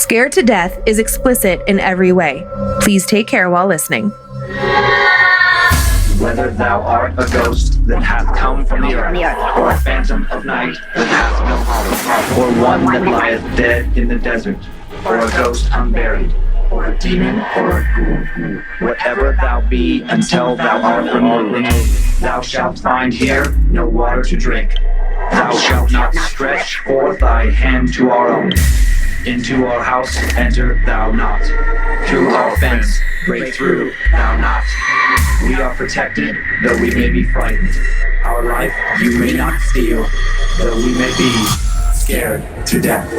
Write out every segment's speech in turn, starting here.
Scared to Death is explicit in every way. Please take care while listening. Whether thou art a ghost that hath come from the earth, or a phantom of night that hath no hollow, or one that lieth dead in the desert, or a ghost unburied, or a demon, or a ghoul, whatever thou be, until thou art removed, thou shalt find here no water to drink. Thou shalt not stretch forth thy hand to our own. Into our house enter thou not. Through our fence break through thou not. We are protected, though we may be frightened. Our life you may not steal, though we may be scared to death.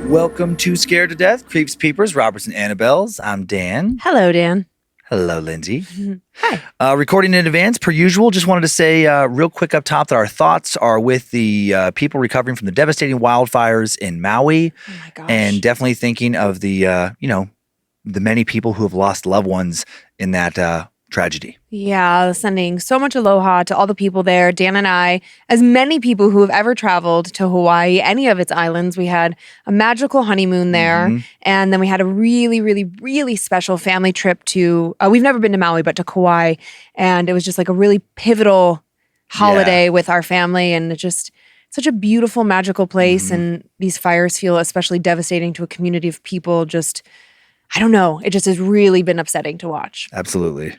Welcome to Scared to Death, Creeps, Peepers, Roberts, and Annabelles. I'm Dan. Hello, Dan. Hello, Lindsay. Hi. Recording in advance, per usual. Just wanted to say real quick up top that our thoughts are with the people recovering from the devastating wildfires in Maui. Oh my gosh. And definitely thinking of the, the many people who have lost loved ones in that tragedy. Yeah, sending so much aloha to all the people there. Dan and I, as many people who have ever traveled to Hawaii, any of its islands, we had a magical honeymoon there. Mm-hmm. And then we had a really, really, really special family trip to, we've never been to Maui, but to Kauai. And it was just like a really pivotal holiday with our family. And it just such a beautiful, magical place. And these fires feel especially devastating to a community of people. Just, I don't know. It just has really been upsetting to watch. Absolutely.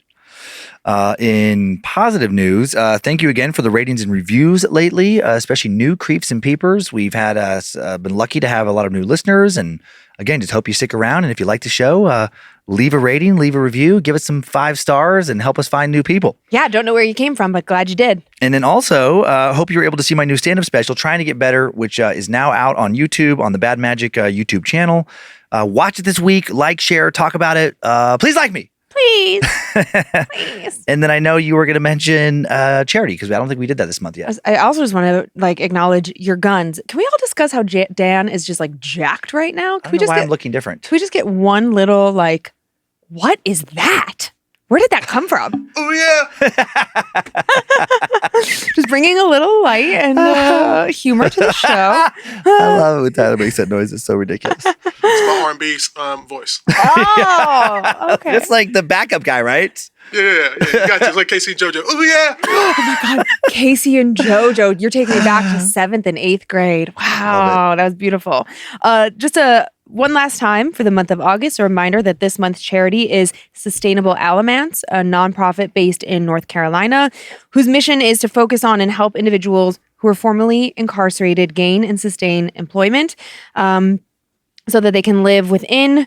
In positive news, thank you again for the ratings and reviews lately, especially new Creeps and Peepers. We've had been lucky to have a lot of new listeners, and again, just hope you stick around. And if you like the show, leave a rating, leave a review, give us some 5 stars, and help us find new people. Yeah, don't know where you came from, but glad you did. And then also, hope you were able to see my new stand-up special, Trying to Get Better, which is now out on YouTube on the Bad Magic YouTube channel. Watch it this week, like, share, talk about it. Please like me. Please. Please. And then I know you were going to mention charity, because I don't think we did that this month yet. I also just want to acknowledge your guns. Can we all discuss how Dan is just jacked right now? I don't know why I'm looking different. Can we just get one little what is that? Where did that come from? Oh, yeah. Just bringing a little light and humor to the show. I love it when Tyler makes that noise. It's so ridiculous. It's my R&B's voice. Oh, okay. It's like the backup guy, right? Yeah. You got you. It's like Casey and JoJo. Oh, yeah. Oh my God. Casey and JoJo, you're taking me back to 7th and 8th grade. Wow, that was beautiful. One last time for the month of August, a reminder that this month's charity is Sustainable Alamance, a nonprofit based in North Carolina, whose mission is to focus on and help individuals who are formerly incarcerated gain and sustain employment so that they can live within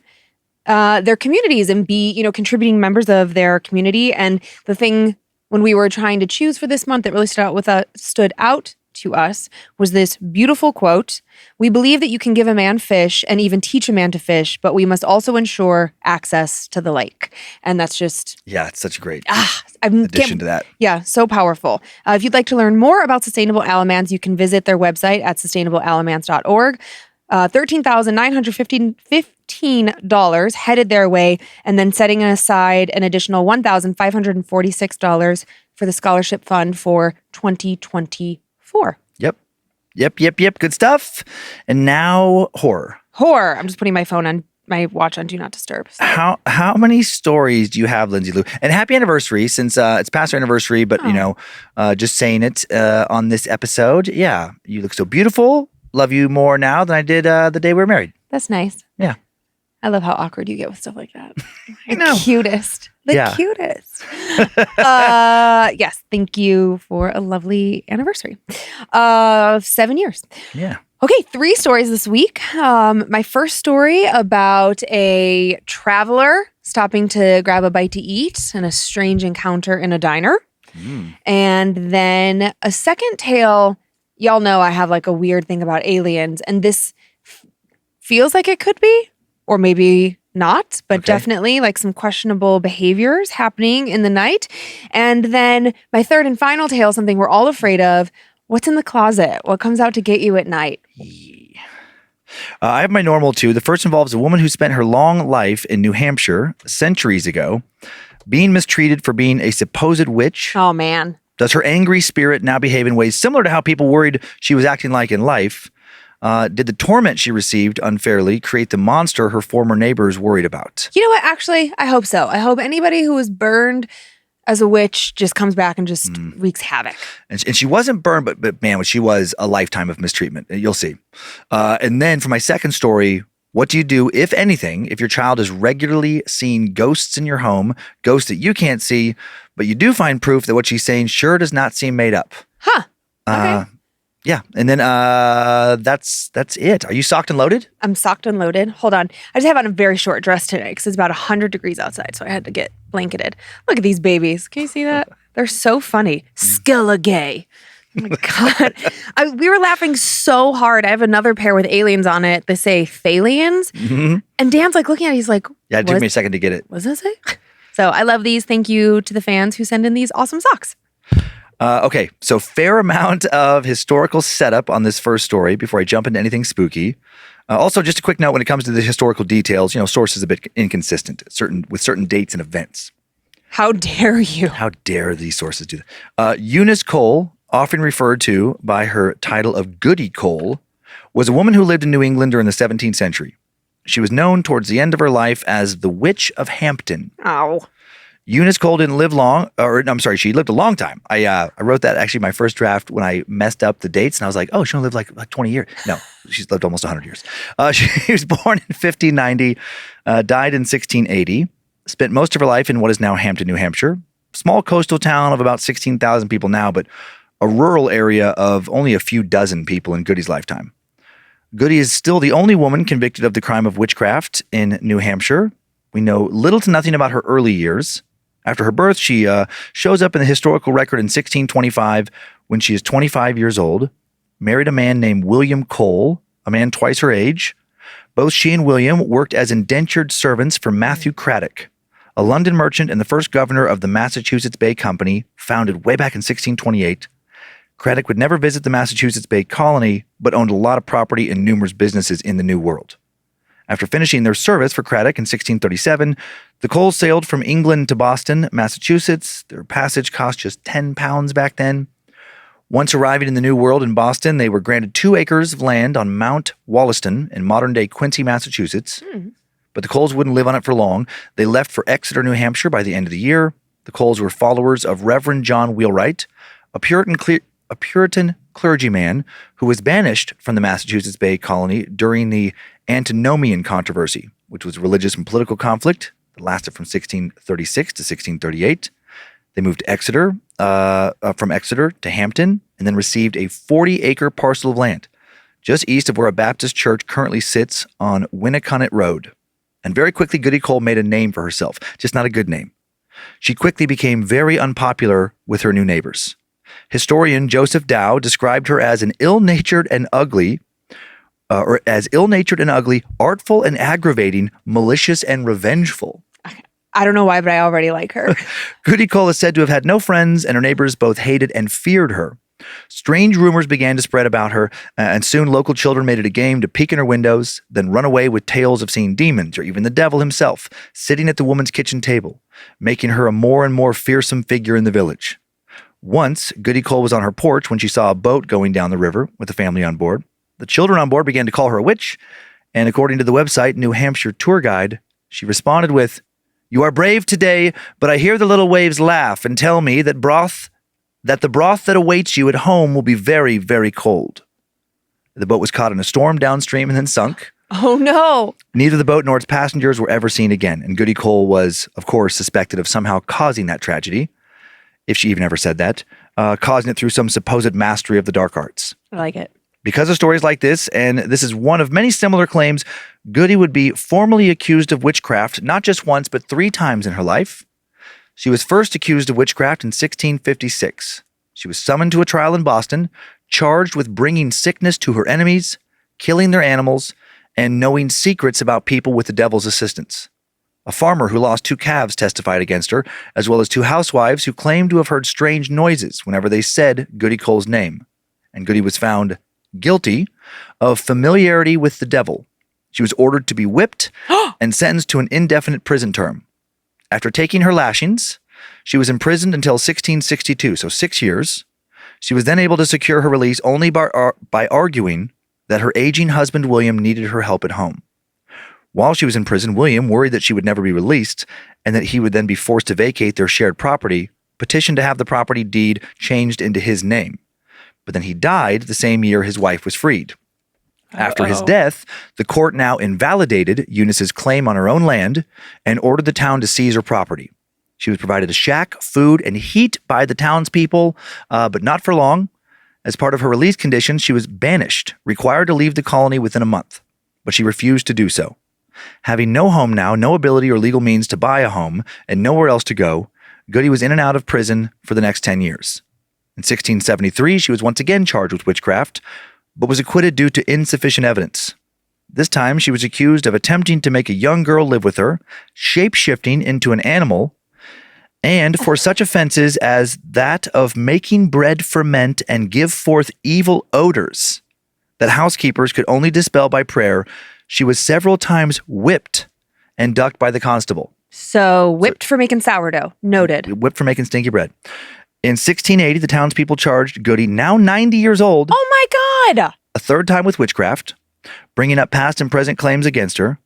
their communities and be, contributing members of their community. And the thing when we were trying to choose for this month that really stood out to us was this beautiful quote. We believe that you can give a man fish and even teach a man to fish, but we must also ensure access to the lake. And that's just... Yeah, it's such a great addition to that. Yeah, so powerful. If you'd like to learn more about Sustainable Alamance, you can visit their website at sustainablealamance.org. $13,915 headed their way, and then setting aside an additional $1,546 for the scholarship fund for 2024. Yep. Good stuff. And now horror. I'm just putting my watch on Do Not Disturb. So. How many stories do you have, Lindsay Lou? And happy anniversary, since it's past our anniversary, but just saying it on this episode. Yeah, you look so beautiful. Love you more now than I did the day we were married. That's nice. Yeah. I love how awkward you get with stuff like that. I know. Cutest. Cutest. Yes. Thank you for a lovely anniversary of 7 years. Yeah. Okay. 3 stories this week. My first story about a traveler stopping to grab a bite to eat and a strange encounter in a diner. And then a second tale. Y'all know I have a weird thing about aliens, and this feels like it could be, or maybe not, but definitely some questionable behaviors happening in the night. And then my third and final tale, something we're all afraid of. What's in the closet? What comes out to get you at night? I have my normal 2. The first involves a woman who spent her long life in New Hampshire centuries ago being mistreated for being a supposed witch. Oh, man. Does her angry spirit now behave in ways similar to how people worried she was acting like in life? Did the torment she received unfairly create the monster her former neighbors worried about? You know what? Actually, I hope so. I hope anybody who was burned as a witch just comes back and just wreaks havoc. And she wasn't burned, but man, she was a lifetime of mistreatment. You'll see. And then for my second story, what do you do, if anything, if your child is regularly seeing ghosts in your home, ghosts that you can't see, but you do find proof that what she's saying sure does not seem made up? Huh. Okay. Yeah. And then that's it. Are you socked and loaded? I'm socked and loaded. Hold on. I just have on a very short dress today because it's about 100 degrees outside, so I had to get blanketed. Look at these babies. Can you see that? They're so funny. Skilla-gay. Oh my God. We were laughing so hard. I have another pair with aliens on it. They say Thalians. Mm-hmm. And Dan's like looking at it. He's like, Yeah, it took me a second to get it. What does that say? So I love these. Thank you to the fans who send in these awesome socks. Okay, so fair amount of historical setup on this first story before I jump into anything spooky. Also, just a quick note when it comes to the historical details, sources a bit inconsistent with certain dates and events. How dare you? How dare these sources do that? Eunice Cole, often referred to by her title of Goody Cole, was a woman who lived in New England during the 17th century. She was known towards the end of her life as the Witch of Hampton. Oh. Eunice Cole didn't live long, she lived a long time. I wrote that actually my first draft when I messed up the dates, and I was like, oh, she only lived like 20 years. No, she's lived almost 100 years. She was born in 1590, died in 1680, spent most of her life in what is now Hampton, New Hampshire. Small coastal town of about 16,000 people now, but a rural area of only a few dozen people in Goody's lifetime. Goody is still the only woman convicted of the crime of witchcraft in New Hampshire. We know little to nothing about her early years. After her birth, she shows up in the historical record in 1625 when she is 25 years old, married a man named William Cole, a man twice her age. Both she and William worked as indentured servants for Matthew Craddock, a London merchant and the first governor of the Massachusetts Bay Company, founded way back in 1628. Craddock would never visit the Massachusetts Bay Colony, but owned a lot of property and numerous businesses in the New World. After finishing their service for Craddock in 1637, the Coles sailed from England to Boston, Massachusetts. Their passage cost just £10 back then. Once arriving in the New World in Boston, they were granted 2 acres of land on Mount Wollaston in modern-day Quincy, Massachusetts. But the Coles wouldn't live on it for long. They left for Exeter, New Hampshire by the end of the year. The Coles were followers of Reverend John Wheelwright, a Puritan clergyman who was banished from the Massachusetts Bay Colony during the Antinomian Controversy, which was religious and political conflict that lasted from 1636 to 1638. They moved to Exeter, from Exeter to Hampton, and then received a 40-acre parcel of land just east of where a Baptist church currently sits on Winnicott Road. And very quickly, Goody Cole made a name for herself, just not a good name. She quickly became very unpopular with her new neighbors. Historian Joseph Dow described her as ill-natured and ugly, artful and aggravating, malicious and revengeful. I don't know why, but I already like her. Goody Cole is said to have had no friends, and her neighbors both hated and feared her. Strange rumors began to spread about her, and soon local children made it a game to peek in her windows, then run away with tales of seeing demons or even the devil himself sitting at the woman's kitchen table, making her a more and more fearsome figure in the village. Once, Goody Cole was on her porch when she saw a boat going down the river with the family on board. The children on board began to call her a witch, and according to the website New Hampshire Tour Guide, she responded with, "You are brave today, but I hear the little waves laugh and tell me that the broth that awaits you at home will be very, very cold." The boat was caught in a storm downstream and then sunk. Oh, no. Neither the boat nor its passengers were ever seen again, and Goody Cole was, of course, suspected of somehow causing that tragedy, if she even ever said that, causing it through some supposed mastery of the dark arts. I like it. Because of stories like this, and this is one of many similar claims, Goody would be formally accused of witchcraft not just once, but 3 times in her life. She was first accused of witchcraft in 1656. She was summoned to a trial in Boston, charged with bringing sickness to her enemies, killing their animals, and knowing secrets about people with the devil's assistance. A farmer who lost 2 calves testified against her, as well as 2 housewives who claimed to have heard strange noises whenever they said Goody Cole's name. And Goody was found guilty of familiarity with the devil. She was ordered to be whipped and sentenced to an indefinite prison term. After taking her lashings, she was imprisoned until 1662, so 6 years. She was then able to secure her release only by arguing that her aging husband William needed her help at home. While she was in prison, William, worried that she would never be released and that he would then be forced to vacate their shared property, petitioned to have the property deed changed into his name. But then he died the same year his wife was freed. After his death, the court now invalidated Eunice's claim on her own land and ordered the town to seize her property. She was provided a shack, food, and heat by the townspeople, but not for long. As part of her release conditions, she was banished, required to leave the colony within a month, but she refused to do so. Having no home now, no ability or legal means to buy a home, and nowhere else to go, Goody was in and out of prison for the next 10 years. In 1673, she was once again charged with witchcraft, but was acquitted due to insufficient evidence. This time, she was accused of attempting to make a young girl live with her, shape-shifting into an animal, and for such offenses as that of making bread ferment and give forth evil odors that housekeepers could only dispel by prayer. She was several times whipped and ducked by the constable. So whipped for making sourdough. Noted. Whipped for making stinky bread. In 1680, the townspeople charged Goody, now 90 years old, Oh my God! a third time with witchcraft, bringing up past and present claims against her.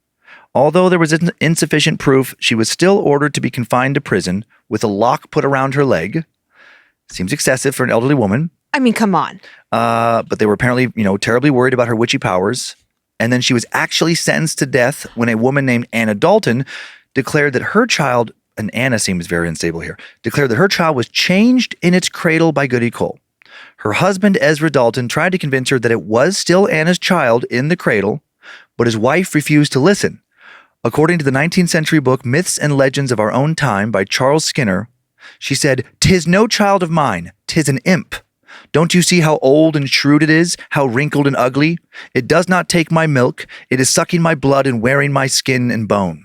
Although there was insufficient proof, she was still ordered to be confined to prison with a lock put around her leg. Seems excessive for an elderly woman. I mean, come on. But they were apparently, terribly worried about her witchy powers. And then she was actually sentenced to death when a woman named Anna Dalton declared that her child, and Anna seems very unstable here, declared that her child was changed in its cradle by Goody Cole. Her husband, Ezra Dalton, tried to convince her that it was still Anna's child in the cradle, but his wife refused to listen. According to the 19th century book Myths and Legends of Our Own Time by Charles Skinner, she said, "'Tis no child of mine, 'tis an imp. Don't you see how old and shrewd it is, how wrinkled and ugly? It does not take my milk, it is sucking my blood and wearing my skin and bone.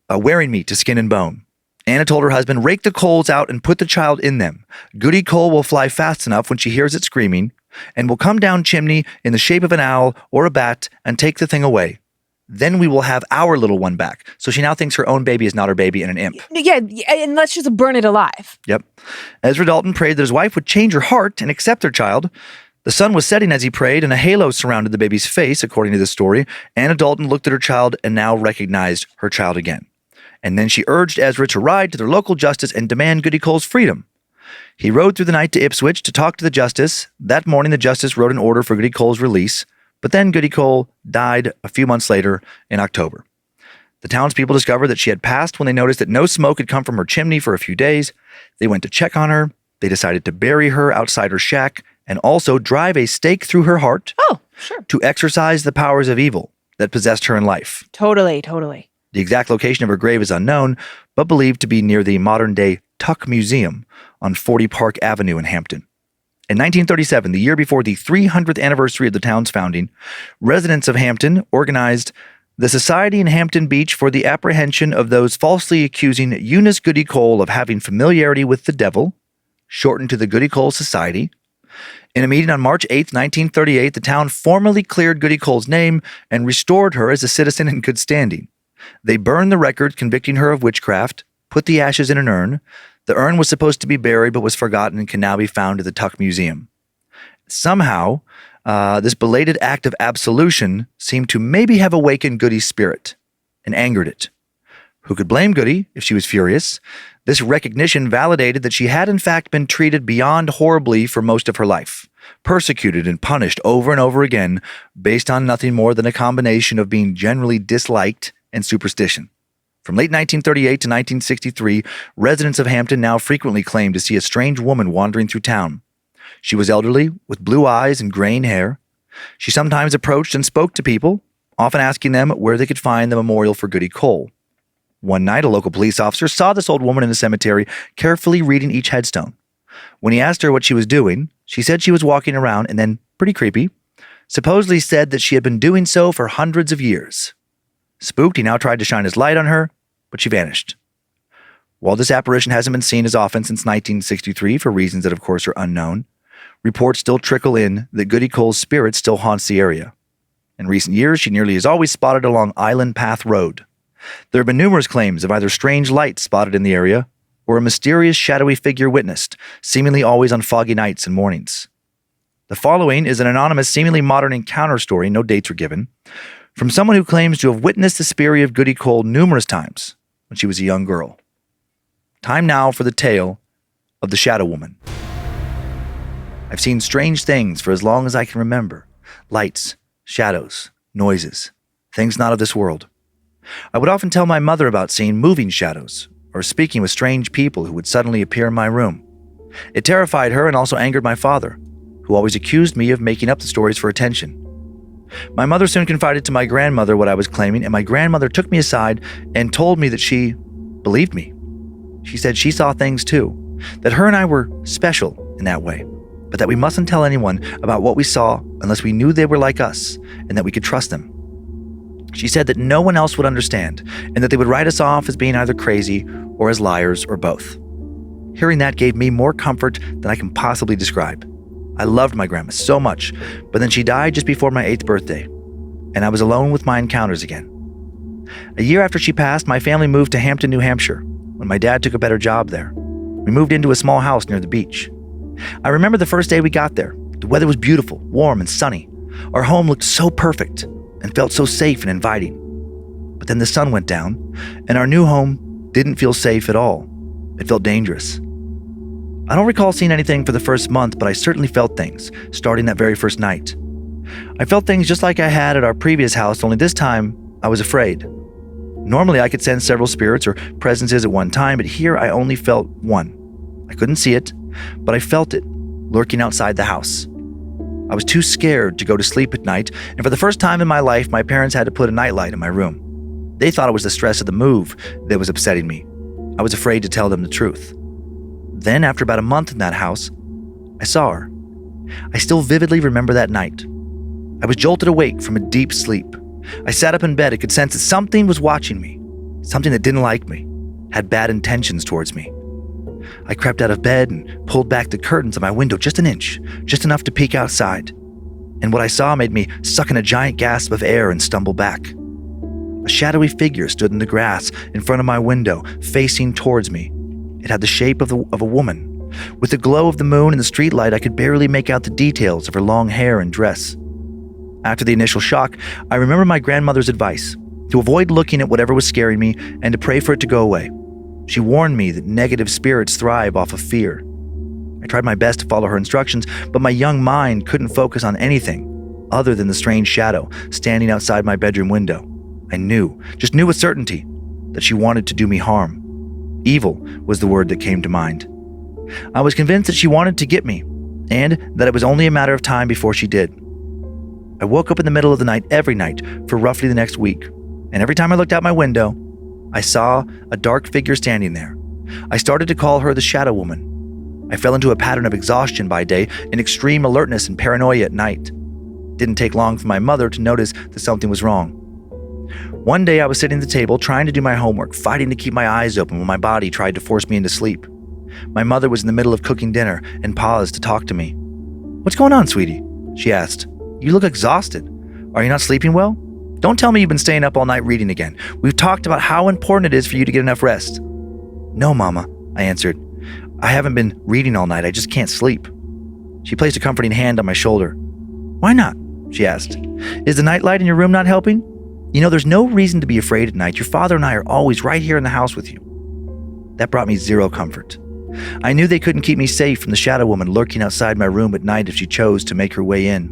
Wearing me to skin and bone." Anna told her husband, "Rake the coals out and put the child in them. Goody Cole will fly fast enough when she hears it screaming, and will come down chimney in the shape of an owl or a bat and take the thing away. Then we will have our little one back." So she now thinks her own baby is not her baby and an imp. Yeah, and let's just burn it alive. Yep. Ezra Dalton prayed that his wife would change her heart and accept their child. The sun was setting as he prayed, and a halo surrounded the baby's face, according to the story. Anna Dalton looked at her child and now recognized her child again. And then she urged Ezra to ride to their local justice and demand Goody Cole's freedom. He rode through the night to Ipswich to talk to the justice. That morning, the justice wrote an order for Goody Cole's release. But then Goody Cole died a few months later in October. The townspeople discovered that she had passed when they noticed that no smoke had come from her chimney for a few days. They went to check on her. They decided to bury her outside her shack and also drive a stake through her heart to exorcise the powers of evil that possessed her in life. Totally. The exact location of her grave is unknown, but believed to be near the modern-day Tuck Museum on 40 Park Avenue in Hampton. In 1937, the year before the 300th anniversary of the town's founding, residents of Hampton organized the Society in Hampton Beach for the apprehension of those falsely accusing Eunice Goody Cole of having familiarity with the devil, shortened to the Goody Cole Society. In a meeting on March 8, 1938, the town formally cleared Goody Cole's name and restored her as a citizen in good standing. They burned the record convicting her of witchcraft, put the ashes in an urn. The urn was supposed to be buried but was forgotten and can now be found at the Tuck Museum. Somehow, this belated act of absolution seemed to maybe have awakened Goody's spirit and angered it. Who could blame Goody if she was furious? This recognition validated that she had in fact been treated beyond horribly for most of her life, persecuted and punished over and over again based on nothing more than a combination of being generally disliked and superstition. From late 1938 to 1963, residents of Hampton now frequently claimed to see a strange woman wandering through town. She was elderly, with blue eyes and graying hair. She sometimes approached and spoke to people, often asking them where they could find the memorial for Goody Cole. One night, a local police officer saw this old woman in the cemetery, carefully reading each headstone. When he asked her what she was doing, she said she was walking around and then, pretty creepy, supposedly said that she had been doing so for hundreds of years. Spooked, he now tried to shine his light on her, but she vanished. While this apparition hasn't been seen as often since 1963 for reasons that of course are unknown, reports still trickle in that Goody Cole's spirit still haunts the area. In recent years, she nearly is always spotted along Island Path Road. There have been numerous claims of either strange lights spotted in the area or a mysterious shadowy figure witnessed, seemingly always on foggy nights and mornings. The following is an anonymous, seemingly modern encounter story, no dates were given, from someone who claims to have witnessed the spirit of Goody Cole numerous times when she was a young girl. Time now for the tale of the Shadow Woman. I've seen strange things for as long as I can remember. Lights, shadows, noises, things not of this world. I would often tell my mother about seeing moving shadows or speaking with strange people who would suddenly appear in my room. It terrified her and also angered my father, who always accused me of making up the stories for attention. My mother soon confided to my grandmother what I was claiming, and my grandmother took me aside and told me that she believed me. She said she saw things too, that her and I were special in that way, but that we mustn't tell anyone about what we saw unless we knew they were like us and that we could trust them. She said that no one else would understand and that they would write us off as being either crazy or as liars or both. Hearing that gave me more comfort than I can possibly describe. I loved my grandma so much, but then she died just before my 8th birthday, and I was alone with my encounters again. A year after she passed, my family moved to Hampton, New Hampshire, when my dad took a better job there. We moved into a small house near the beach. I remember the first day we got there. The weather was beautiful, warm, and sunny. Our home looked so perfect and felt so safe and inviting. But then the sun went down, and our new home didn't feel safe at all. It felt dangerous. I don't recall seeing anything for the first month, but I certainly felt things, starting that very first night. I felt things just like I had at our previous house, only this time I was afraid. Normally I could sense several spirits or presences at one time, but here I only felt one. I couldn't see it, but I felt it, lurking outside the house. I was too scared to go to sleep at night, and for the first time in my life, my parents had to put a nightlight in my room. They thought it was the stress of the move that was upsetting me. I was afraid to tell them the truth. Then, after about a month in that house, I saw her. I still vividly remember that night. I was jolted awake from a deep sleep. I sat up in bed and could sense that something was watching me, something that didn't like me, had bad intentions towards me. I crept out of bed and pulled back the curtains of my window just an inch, just enough to peek outside. And what I saw made me suck in a giant gasp of air and stumble back. A shadowy figure stood in the grass in front of my window, facing towards me. It had the shape of a woman. With the glow of the moon and the streetlight, I could barely make out the details of her long hair and dress. After the initial shock, I remember my grandmother's advice to avoid looking at whatever was scaring me and to pray for it to go away. She warned me that negative spirits thrive off of fear. I tried my best to follow her instructions, but my young mind couldn't focus on anything other than the strange shadow standing outside my bedroom window. I just knew with certainty, that she wanted to do me harm. Evil was the word that came to mind. I was convinced that she wanted to get me, and that it was only a matter of time before she did. I woke up in the middle of the night every night for roughly the next week, and every time I looked out my window, I saw a dark figure standing there. I started to call her the Shadow Woman. I fell into a pattern of exhaustion by day and extreme alertness and paranoia at night. It didn't take long for my mother to notice that something was wrong. One day I was sitting at the table trying to do my homework, fighting to keep my eyes open when my body tried to force me into sleep. My mother was in the middle of cooking dinner and paused to talk to me. "What's going on, sweetie?" she asked. "You look exhausted. Are you not sleeping well? Don't tell me you've been staying up all night reading again. We've talked about how important it is for you to get enough rest." "No, Mama," I answered. "I haven't been reading all night. I just can't sleep." She placed a comforting hand on my shoulder. "Why not?" she asked. "Is the nightlight in your room not helping? You know, there's no reason to be afraid at night. Your father and I are always right here in the house with you." That brought me zero comfort. I knew they couldn't keep me safe from the Shadow Woman lurking outside my room at night if she chose to make her way in.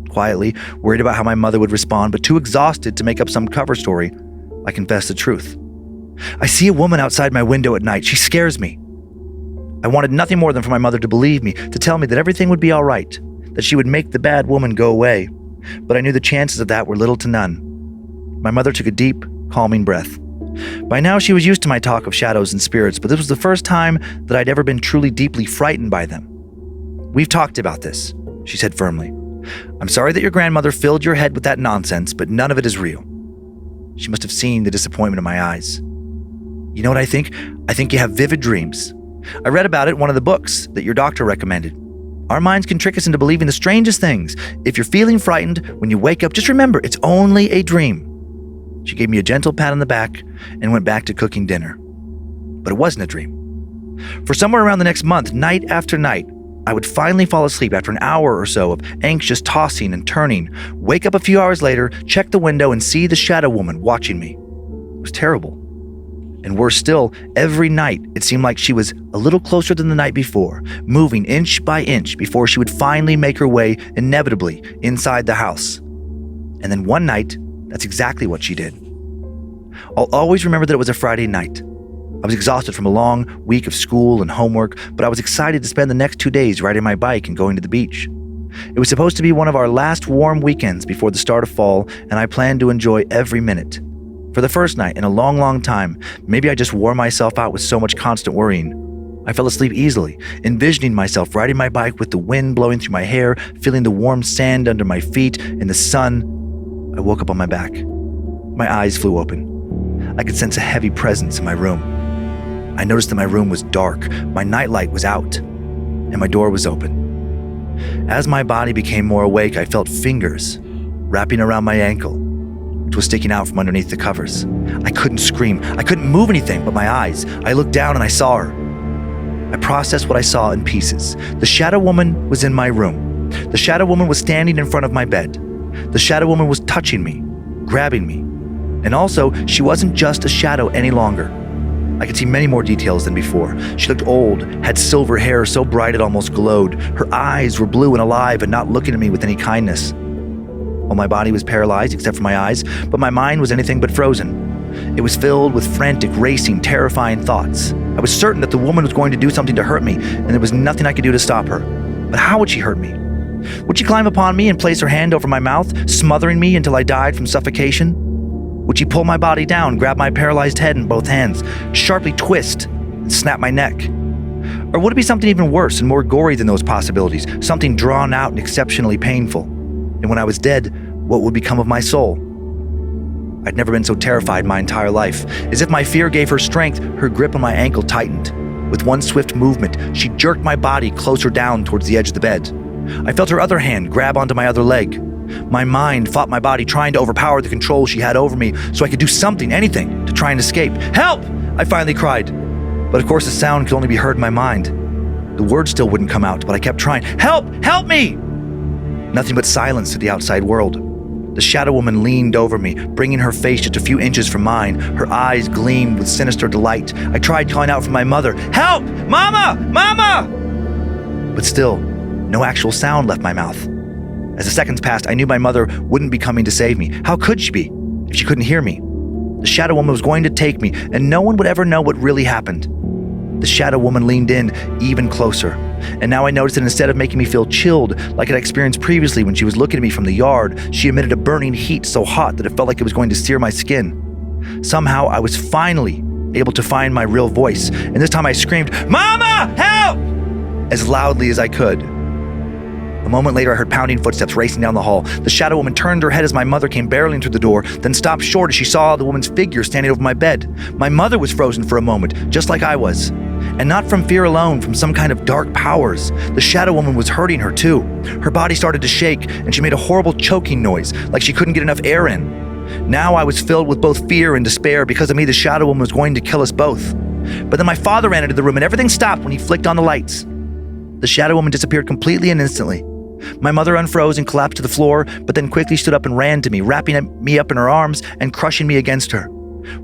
Quietly, worried about how my mother would respond, but too exhausted to make up some cover story, I confessed the truth. "I see a woman outside my window at night. She scares me." I wanted nothing more than for my mother to believe me, to tell me that everything would be all right, that she would make the bad woman go away, but I knew the chances of that were little to none. My mother took a deep, calming breath. By now she was used to my talk of shadows and spirits, but this was the first time that I'd ever been truly deeply frightened by them. "We've talked about this," she said firmly. "I'm sorry that your grandmother filled your head with that nonsense, but none of it is real." She must have seen the disappointment in my eyes. "You know what I think? I think you have vivid dreams. I read about it in one of the books that your doctor recommended. Our minds can trick us into believing the strangest things. If you're feeling frightened, when you wake up, just remember, it's only a dream." She gave me a gentle pat on the back and went back to cooking dinner. But it wasn't a dream. For somewhere around the next month, night after night, I would finally fall asleep after an hour or so of anxious tossing and turning, wake up a few hours later, check the window, and see the shadow woman watching me. It was terrible. And worse still, every night it seemed like she was a little closer than the night before, moving inch by inch before she would finally make her way, inevitably, inside the house. And then one night, that's exactly what she did. I'll always remember that it was a Friday night. I was exhausted from a long week of school and homework, but I was excited to spend the next 2 days riding my bike and going to the beach. It was supposed to be one of our last warm weekends before the start of fall, and I planned to enjoy every minute. For the first night in a long, long time, maybe I just wore myself out with so much constant worrying. I fell asleep easily, envisioning myself riding my bike with the wind blowing through my hair, feeling the warm sand under my feet and the sun. I woke up on my back. My eyes flew open. I could sense a heavy presence in my room. I noticed that my room was dark, my nightlight was out, and my door was open. As my body became more awake, I felt fingers wrapping around my ankle, which was sticking out from underneath the covers. I couldn't scream. I couldn't move anything but my eyes. I looked down and I saw her. I processed what I saw in pieces. The shadow woman was in my room. The shadow woman was standing in front of my bed. The shadow woman was touching me, grabbing me. And also, she wasn't just a shadow any longer. I could see many more details than before. She looked old, had silver hair so bright it almost glowed. Her eyes were blue and alive and not looking at me with any kindness. Well, my body was paralyzed except for my eyes, but my mind was anything but frozen. It was filled with frantic, racing, terrifying thoughts. I was certain that the woman was going to do something to hurt me, and there was nothing I could do to stop her. But how would she hurt me? Would she climb upon me and place her hand over my mouth, smothering me until I died from suffocation? Would she pull my body down, grab my paralyzed head in both hands, sharply twist, and snap my neck? Or would it be something even worse and more gory than those possibilities, something drawn out and exceptionally painful? And when I was dead, what would become of my soul? I'd never been so terrified my entire life. As if my fear gave her strength, her grip on my ankle tightened. With one swift movement, she jerked my body closer down towards the edge of the bed. I felt her other hand grab onto my other leg. My mind fought my body, trying to overpower the control she had over me so I could do something, anything, to try and escape. "Help!" I finally cried. But of course the sound could only be heard in my mind. The words still wouldn't come out, but I kept trying. "Help! Help me!" Nothing but silence to the outside world. The shadow woman leaned over me, bringing her face just a few inches from mine. Her eyes gleamed with sinister delight. I tried calling out for my mother. "Help! Mama! Mama!" But still, no actual sound left my mouth. As the seconds passed, I knew my mother wouldn't be coming to save me. How could she be, if she couldn't hear me? The shadow woman was going to take me, and no one would ever know what really happened. The shadow woman leaned in even closer, and now I noticed that instead of making me feel chilled like I'd experienced previously when she was looking at me from the yard, she emitted a burning heat so hot that it felt like it was going to sear my skin. Somehow, I was finally able to find my real voice, and this time I screamed, "Mama, help!" as loudly as I could. A moment later, I heard pounding footsteps racing down the hall. The shadow woman turned her head as my mother came barreling through the door, then stopped short as she saw the woman's figure standing over my bed. My mother was frozen for a moment, just like I was. And not from fear alone, from some kind of dark powers. The shadow woman was hurting her too. Her body started to shake, and she made a horrible choking noise, like she couldn't get enough air in. Now I was filled with both fear and despair. Because of me, the shadow woman was going to kill us both. But then my father ran into the room, and everything stopped when he flicked on the lights. The shadow woman disappeared completely and instantly. My mother unfroze and collapsed to the floor, but then quickly stood up and ran to me, wrapping me up in her arms and crushing me against her.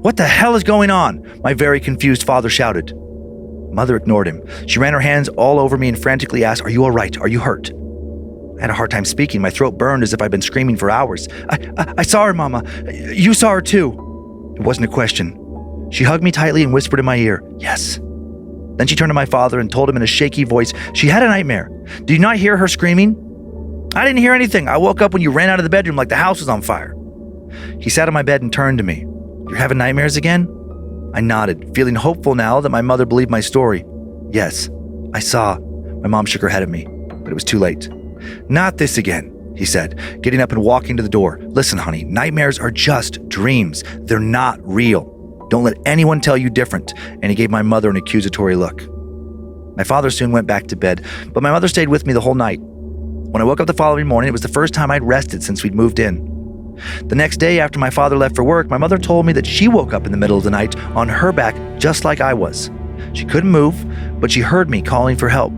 "What the hell is going on?" my very confused father shouted. Mother ignored him. She ran her hands all over me and frantically asked, "Are you all right? Are you hurt?" I had a hard time speaking. My throat burned as if I'd been screaming for hours. I saw her, Mama. You saw her too." It wasn't a question. She hugged me tightly and whispered in my ear, "Yes." Then she turned to my father and told him in a shaky voice, "She had a nightmare. Did you not hear her screaming?" "I didn't hear anything. I woke up when you ran out of the bedroom like the house was on fire." He sat on my bed and turned to me. "You're having nightmares again?" I nodded, feeling hopeful now that my mother believed my story. "Yes, I saw." My mom shook her head at me, but it was too late. "Not this again," he said, getting up and walking to the door. "Listen, honey, nightmares are just dreams. They're not real. Don't let anyone tell you different." And he gave my mother an accusatory look. My father soon went back to bed, but my mother stayed with me the whole night. When I woke up the following morning, it was the first time I'd rested since we'd moved in. The next day, after my father left for work, my mother told me that she woke up in the middle of the night on her back just like I was. She couldn't move, but she heard me calling for help.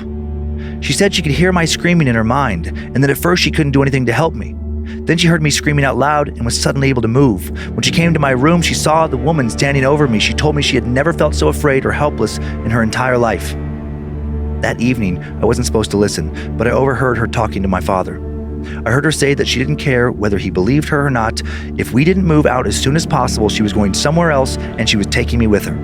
She said she could hear my screaming in her mind, and that at first she couldn't do anything to help me. Then she heard me screaming out loud and was suddenly able to move. When she came to my room, she saw the woman standing over me. She told me she had never felt so afraid or helpless in her entire life. That evening, I wasn't supposed to listen, but I overheard her talking to my father. I heard her say that she didn't care whether he believed her or not. If we didn't move out as soon as possible, she was going somewhere else and she was taking me with her.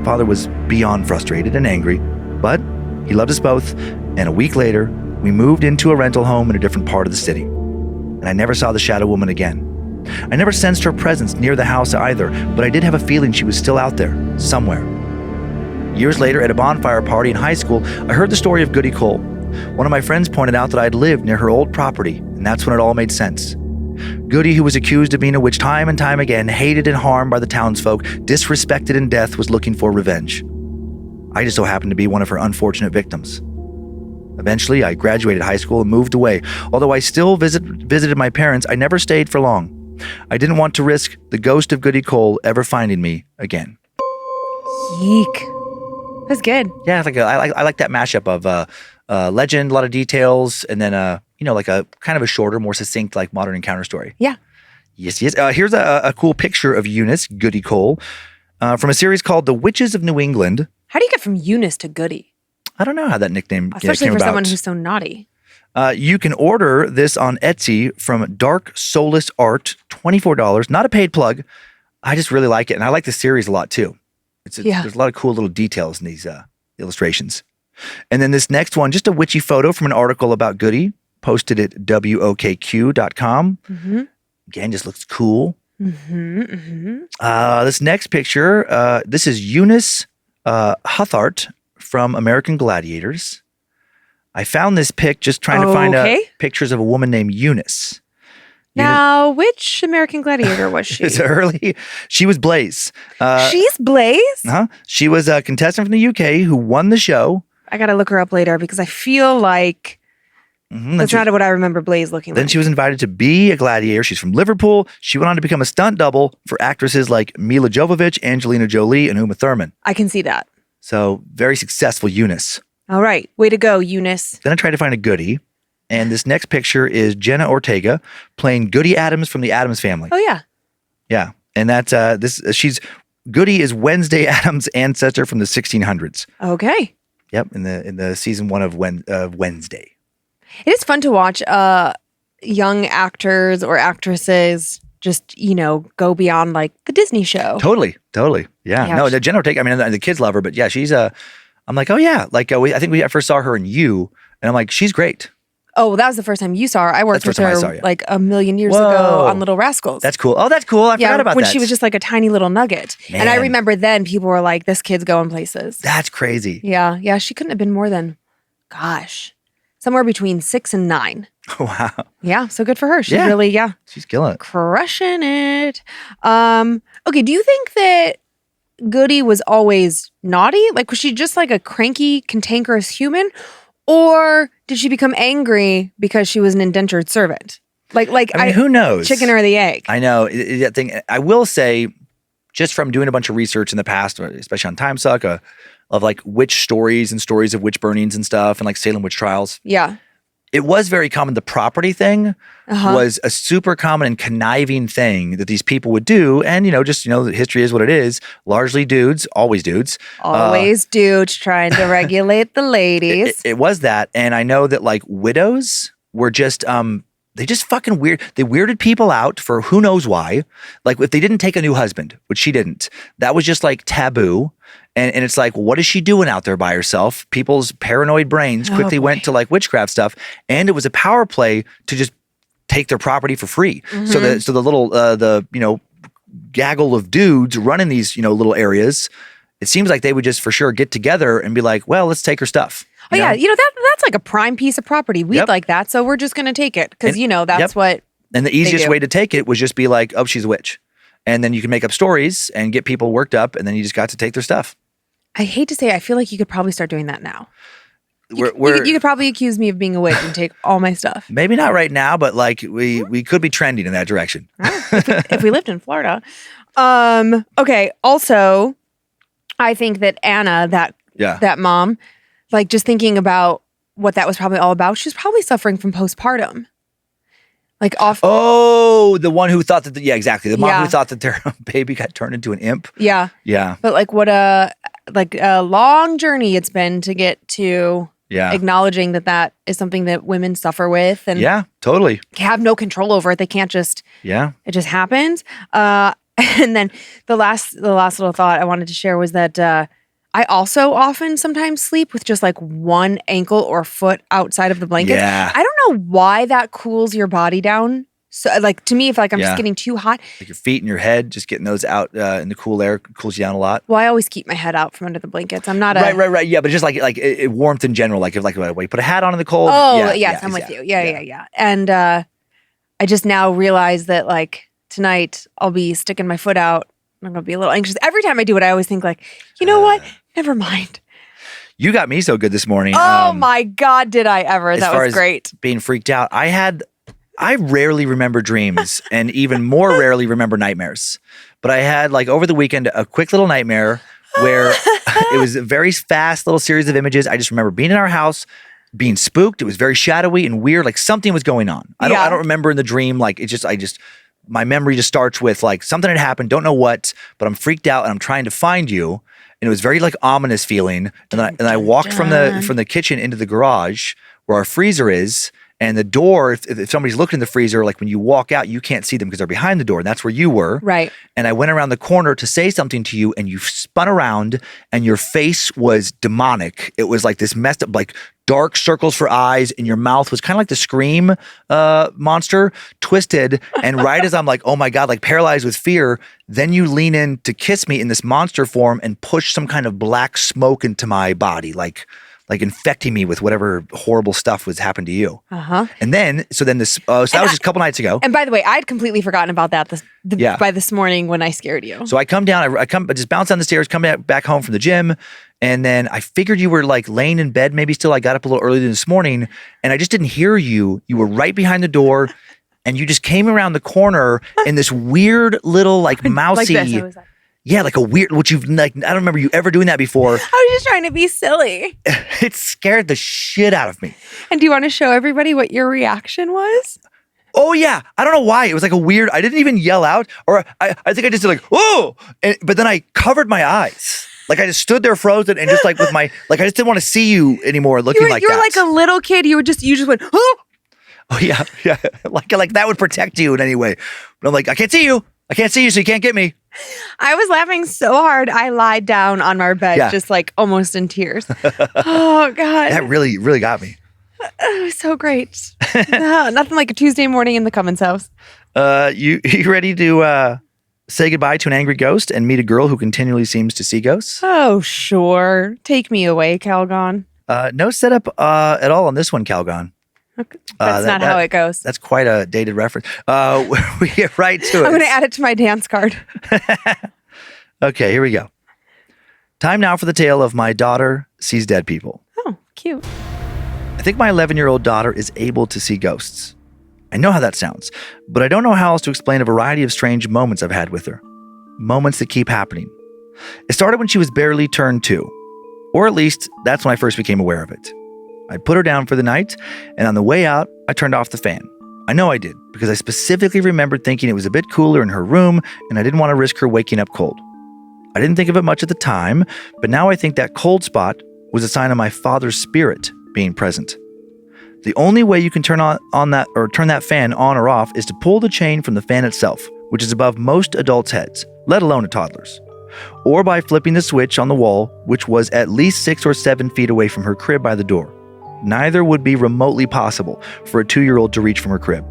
Father was beyond frustrated and angry, but he loved us both, and a week later, we moved into a rental home in a different part of the city. And I never saw the shadow woman again. I never sensed her presence near the house either, but I did have a feeling she was still out there, somewhere. Years later, at a bonfire party in high school, I heard the story of Goody Cole. One of my friends pointed out that I had lived near her old property, and that's when it all made sense. Goody, who was accused of being a witch time and time again, hated and harmed by the townsfolk, disrespected in death, was looking for revenge. I just so happened to be one of her unfortunate victims. Eventually, I graduated high school and moved away. Although I still visited my parents, I never stayed for long. I didn't want to risk the ghost of Goody Cole ever finding me again. Yeek. That's good. Yeah, I like that mashup of legend, a lot of details, and then like a kind of a shorter, more succinct, like modern encounter story. Yeah. Yes. Here's a cool picture of Eunice, Goody Cole, from a series called The Witches of New England. How do you get from Eunice to Goody? I don't know how that nickname Especially came for about. someone who's so naughty. You can order this on Etsy from Dark Soulless Art, $24. Not a paid plug. I just really like it, and I like the series a lot too. There's a lot of cool little details in these illustrations. And then this next one, just a witchy photo from an article about Goody, posted at WOKQ.com. Mm-hmm. Again, just looks cool. Mm-hmm. Mm-hmm. This next picture, this is Eunice Huthart from American Gladiators. I found this pic just trying to find pictures of a woman named Eunice. Now, which American Gladiator was she? It's early. She was Blaze. She's Blaze? Uh-huh. She was a contestant from the UK who won the show. I got to look her up later because I feel like that's not what I remember Blaze looking like. Then she was invited to be a gladiator. She's from Liverpool. She went on to become a stunt double for actresses like Mila Jovovich, Angelina Jolie, and Uma Thurman. I can see that. So very successful Eunice. All right. Way to go, Eunice. Then I tried to find a Goody. And this next picture is Jenna Ortega playing Goody Adams from the Addams Family. Oh, yeah. Yeah. And that's Goody is Wednesday Addams' ancestor from the 1600s. Okay. Yep. In the season 1 of Wednesday. It is fun to watch young actors or actresses just, go beyond like the Disney show. Totally. Yeah. No, Jenna Ortega, I mean, the kids love her, but yeah, she's I'm like, oh yeah. Like I think I first saw her in You, and I'm like, she's great. Oh, that was the first time you saw her. I worked with her like a million years ago on Little Rascals. That's cool. Oh, that's cool. I forgot about that. When she was just like a tiny little nugget. Man. And I remember then people were like, this kid's going places. That's crazy. Yeah. She couldn't have been more than, somewhere between 6 and 9. Wow. Yeah. So good for her. She's really, she's killing it. Crushing it. Okay. Do you think that Goody was always naughty? Like, was she just like a cranky, cantankerous human? Or did she become angry because she was an indentured servant? I mean, who knows? Chicken or the egg? I know. That thing. I will say, just from doing a bunch of research in the past, especially on TimeSuck, of like witch stories and stories of witch burnings and stuff, and like Salem witch trials. Yeah. It was very common. The property thing was a super common and conniving thing that these people would do. And, the history is what it is. Largely dudes, always dudes. Always dudes trying to regulate the ladies. It was that. And I know that like widows were just, they just fucking weird. They weirded people out for who knows why. Like if they didn't take a new husband, which she didn't, that was just like taboo. And it's like, what is she doing out there by herself? People's paranoid brains quickly went to like witchcraft stuff. And it was a power play to just take their property for free. Mm-hmm. So the little, gaggle of dudes running these, little areas, it seems like they would just for sure get together and be like, well, let's take her stuff. Oh, yeah. That's like a prime piece of property. We'd like that. So we're just going to take it because, that's what. And the easiest way to take it was just be like, oh, she's a witch. And then you can make up stories and get people worked up. And then you just got to take their stuff. I hate to say it, I feel like you could probably start doing that now. You could probably accuse me of being a witch and take all my stuff. Maybe not right now, but like we could be trending in that direction. If we lived in Florida. Okay. Also, I think that Anna, that mom, like just thinking about what that was probably all about. She was probably suffering from postpartum. Like off. Oh, the one who thought that, yeah, exactly. The mom Yeah. who thought that their baby got turned into an imp. Yeah. Yeah. But like what a long journey it's been to get to Yeah. acknowledging that is something that women suffer with and Yeah, totally. have no control over it. They can't just, Yeah. it just happens. And then the last little thought I wanted to share was that I also often sometimes sleep with just like one ankle or foot outside of the blanket. Yeah. I don't know why that cools your body down. So like to me, if like I'm Yeah. just getting too hot, Like your feet and your head, just getting those out in the cool air cools you down a lot. well, I always keep my head out from under the blankets. I'm not a Right. Yeah, but just like warmth in general. Like if when you put a hat on in the cold. Oh, yes, I'm with you. Yeah. And I just now realize that like tonight I'll be sticking my foot out. I'm gonna be a little anxious. Every time I do it, I always think like, you know what? Never mind. You got me so good this morning. Oh my God, did I ever? as That far was as great. Being freaked out. I rarely remember dreams and even more rarely remember nightmares. But I had like over the weekend a quick little nightmare where it was a very fast little series of images. I just remember being in our house, being spooked. It was very shadowy and weird. Like something was going on. I don't remember in the dream. Like my memory just starts with like something had happened. Don't know what, but I'm freaked out and I'm trying to find you. And it was very like ominous feeling. And I walked from the kitchen into the garage where our freezer is. And the door, if somebody's looking in the freezer, like when you walk out, you can't see them because they're behind the door. And that's where you were. Right. And I went around the corner to say something to you and you spun around and your face was demonic. It was like this messed up, like dark circles for eyes and your mouth was kind of like the Scream monster, twisted. And right as I'm like, oh my God, like paralyzed with fear, then you lean in to kiss me in this monster form and push some kind of black smoke into my body, like infecting me with whatever horrible stuff was happened to you. Uh-huh. And then, so that was just a couple nights ago. And by the way, I'd completely forgotten about that by this morning when I scared you. So I come down, I just bounce down the stairs, come back home from the gym. And then I figured you were like laying in bed, maybe still. I got up a little earlier this morning and I just didn't hear you. You were right behind the door and you just came around the corner in this weird little like mousy. Like this, I was like, yeah, like a weird, which you've like, I don't remember you ever doing that before. I was just trying to be silly. It scared the shit out of me. And do you want to show everybody what your reaction was? Oh yeah, I don't know why. It was like a weird, I didn't even yell out or I think I just did like, oh, but then I covered my eyes. Like I just stood there frozen and just like with my, like I just didn't want to see you anymore looking like that. You were like a little kid. You just went, oh. Oh yeah. Like that would protect you in any way. But I'm like, I can't see you, so you can't get me. I was laughing so hard, I lied down on our bed, just like almost in tears. Oh God. That really, really got me. It was so great. Nothing like a Tuesday morning in the Cummins house. You ready to say goodbye to an angry ghost and meet a girl who continually seems to see ghosts? Oh, sure. Take me away, Calgon. No setup at all on this one, Calgon. Okay. That's not how it goes. That's quite a dated reference. We get right to it. I'm going to add it to my dance card. Okay, here we go. Time now for the tale of my daughter sees dead people. Oh, cute. I think my 11-year-old daughter is able to see ghosts. I know how that sounds, but I don't know how else to explain a variety of strange moments I've had with her. Moments that keep happening. It started when she was barely turned 2. Or at least, that's when I first became aware of it. I put her down for the night, and on the way out, I turned off the fan. I know I did, because I specifically remembered thinking it was a bit cooler in her room, and I didn't want to risk her waking up cold. I didn't think of it much at the time, but now I think that cold spot was a sign of my father's spirit being present. The only way you can turn that fan on or off is to pull the chain from the fan itself, which is above most adults' heads, let alone a toddler's. Or by flipping the switch on the wall, which was at least 6 or 7 feet away from her crib by the door. Neither would be remotely possible for a 2-year-old to reach from her crib.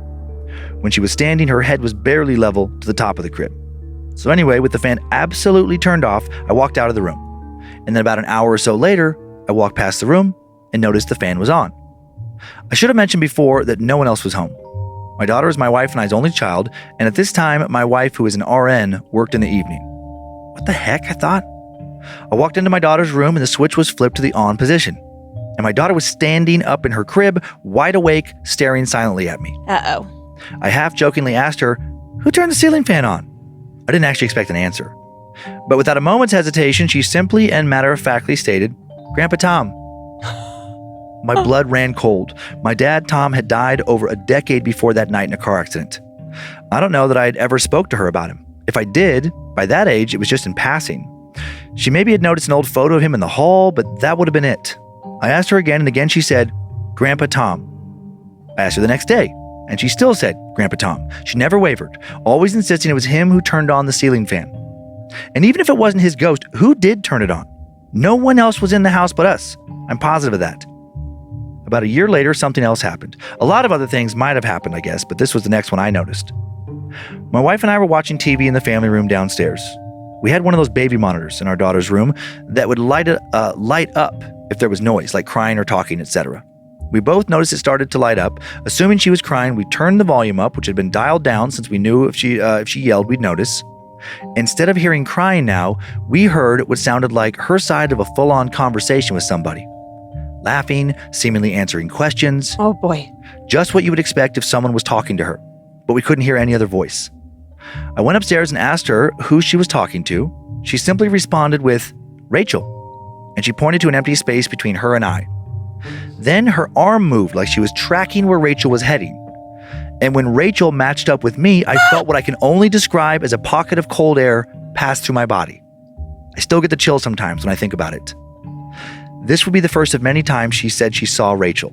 When she was standing, her head was barely level to the top of the crib. So anyway, with the fan absolutely turned off, I walked out of the room. And then about an hour or so later, I walked past the room and noticed the fan was on. I should have mentioned before that no one else was home. My daughter is my wife and I's only child, and at this time, my wife, who is an RN, worked in the evening. What the heck, I thought? I walked into my daughter's room and the switch was flipped to the on position. And my daughter was standing up in her crib, wide awake, staring silently at me. Uh-oh. I half-jokingly asked her, "Who turned the ceiling fan on?" I didn't actually expect an answer. But without a moment's hesitation, she simply and matter-of-factly stated, "Grandpa Tom." My blood ran cold. My dad, Tom, had died over a decade before that night in a car accident. I don't know that I'd ever spoke to her about him. If I did, by that age, it was just in passing. She maybe had noticed an old photo of him in the hall, but that would have been it. I asked her again, and again she said, Grandpa Tom. I asked her the next day, and she still said, Grandpa Tom. She never wavered, always insisting it was him who turned on the ceiling fan. And even if it wasn't his ghost, who did turn it on? No one else was in the house but us. I'm positive of that. About a year later, something else happened. A lot of other things might have happened, I guess, but this was the next one I noticed. My wife and I were watching TV in the family room downstairs. We had one of those baby monitors in our daughter's room that would light up if there was noise, like crying or talking, etc. We both noticed it started to light up. Assuming she was crying, we turned the volume up, which had been dialed down since we knew if she yelled, we'd notice. Instead of hearing crying now, we heard what sounded like her side of a full-on conversation with somebody. Laughing, seemingly answering questions. Oh boy. Just what you would expect if someone was talking to her, but we couldn't hear any other voice. I went upstairs and asked her who she was talking to. She simply responded with, Rachel, and she pointed to an empty space between her and I. Then her arm moved like she was tracking where Rachel was heading. And when Rachel matched up with me, I felt what I can only describe as a pocket of cold air pass through my body. I still get the chills sometimes when I think about it. This would be the first of many times she said she saw Rachel.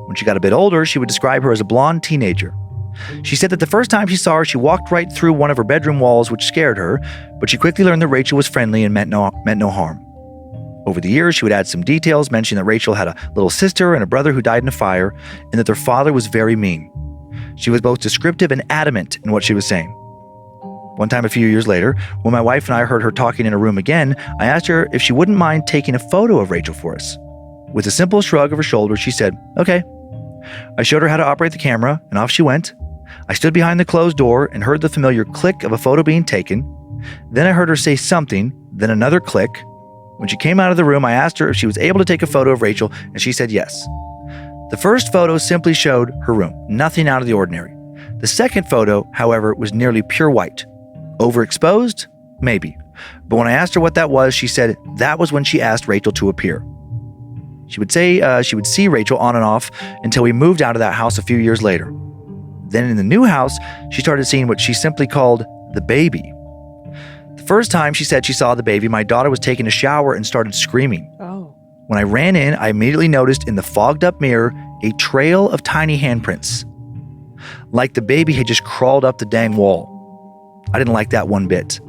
When she got a bit older, she would describe her as a blonde teenager. She said that the first time she saw her, she walked right through one of her bedroom walls, which scared her, but she quickly learned that Rachel was friendly and meant no harm. Over the years, she would add some details, mentioning that Rachel had a little sister and a brother who died in a fire, and that their father was very mean. She was both descriptive and adamant in what she was saying. One time a few years later, when my wife and I heard her talking in a room again, I asked her if she wouldn't mind taking a photo of Rachel for us. With a simple shrug of her shoulders, she said, okay. I showed her how to operate the camera, and off she went. I stood behind the closed door and heard the familiar click of a photo being taken. Then I heard her say something, then another click. When she came out of the room, I asked her if she was able to take a photo of Rachel, and she said yes. The first photo simply showed her room, nothing out of the ordinary. The second photo, however, was nearly pure white. Overexposed? Maybe. But when I asked her what that was, she said that was when she asked Rachel to appear. She would say she would see Rachel on and off until we moved out of that house a few years later. Then in the new house, she started seeing what she simply called the baby. The first time she said she saw the baby, my daughter was taking a shower and started screaming. Oh. When I ran in, I immediately noticed in the fogged up mirror a trail of tiny handprints. Like the baby had just crawled up the dang wall. I didn't like that one bit.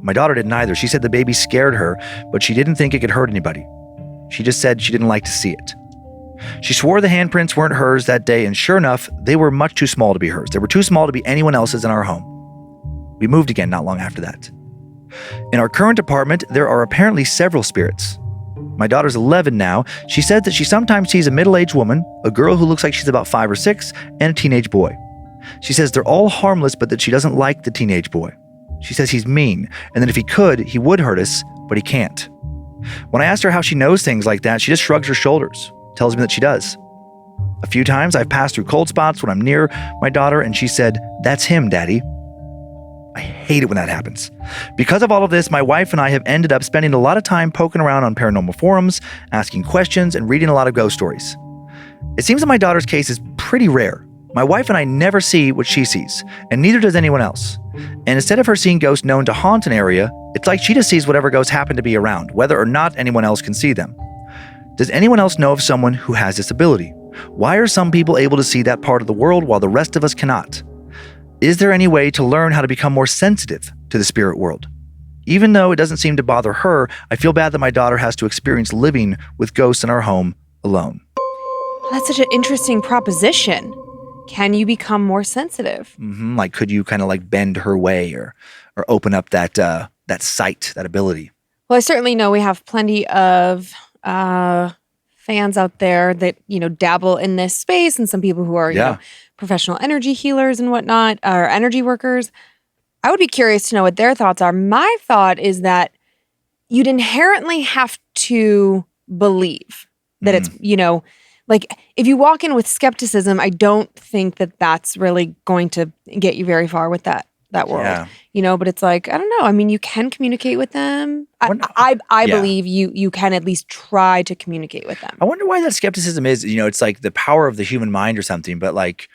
My daughter didn't either. She said the baby scared her, but she didn't think it could hurt anybody. She just said she didn't like to see it. She swore the handprints weren't hers that day, and sure enough, they were much too small to be hers. They were too small to be anyone else's in our home. We moved again not long after that. In our current apartment, there are apparently several spirits. My daughter's 11 now. She says that she sometimes sees a middle-aged woman, a girl who looks like she's about 5 or 6, and a teenage boy. She says they're all harmless, but that she doesn't like the teenage boy. She says he's mean, and that if he could, he would hurt us, but he can't. When I asked her how she knows things like that, she just shrugs her shoulders, tells me that she does. A few times I've passed through cold spots when I'm near my daughter, and she said, "That's him, Daddy." I hate it when that happens. Because of all of this, my wife and I have ended up spending a lot of time poking around on paranormal forums, asking questions, and reading a lot of ghost stories. It seems that my daughter's case is pretty rare. My wife and I never see what she sees, and neither does anyone else. And instead of her seeing ghosts known to haunt an area, it's like she just sees whatever ghosts happen to be around, whether or not anyone else can see them. Does anyone else know of someone who has this ability? Why are some people able to see that part of the world while the rest of us cannot? Is there any way to learn how to become more sensitive to the spirit world? Even though it doesn't seem to bother her, I feel bad that my daughter has to experience living with ghosts in our home alone. That's such an interesting proposition. Can you become more sensitive? Like, could you kind of like bend her way or open up that sight, that ability? Well, I certainly know we have plenty of fans out there that, dabble in this space, and some people who are, professional energy healers and whatnot, or energy workers. I would be curious to know what their thoughts are. My thought is that you'd inherently have to believe that it's, like if you walk in with skepticism, I don't think that that's really going to get you very far with that that world. Yeah. You know, but it's like, I don't know. I mean, you can communicate with them. I Yeah. believe you can at least try to communicate with them. I wonder why that skepticism is. It's like the power of the human mind or something. But like,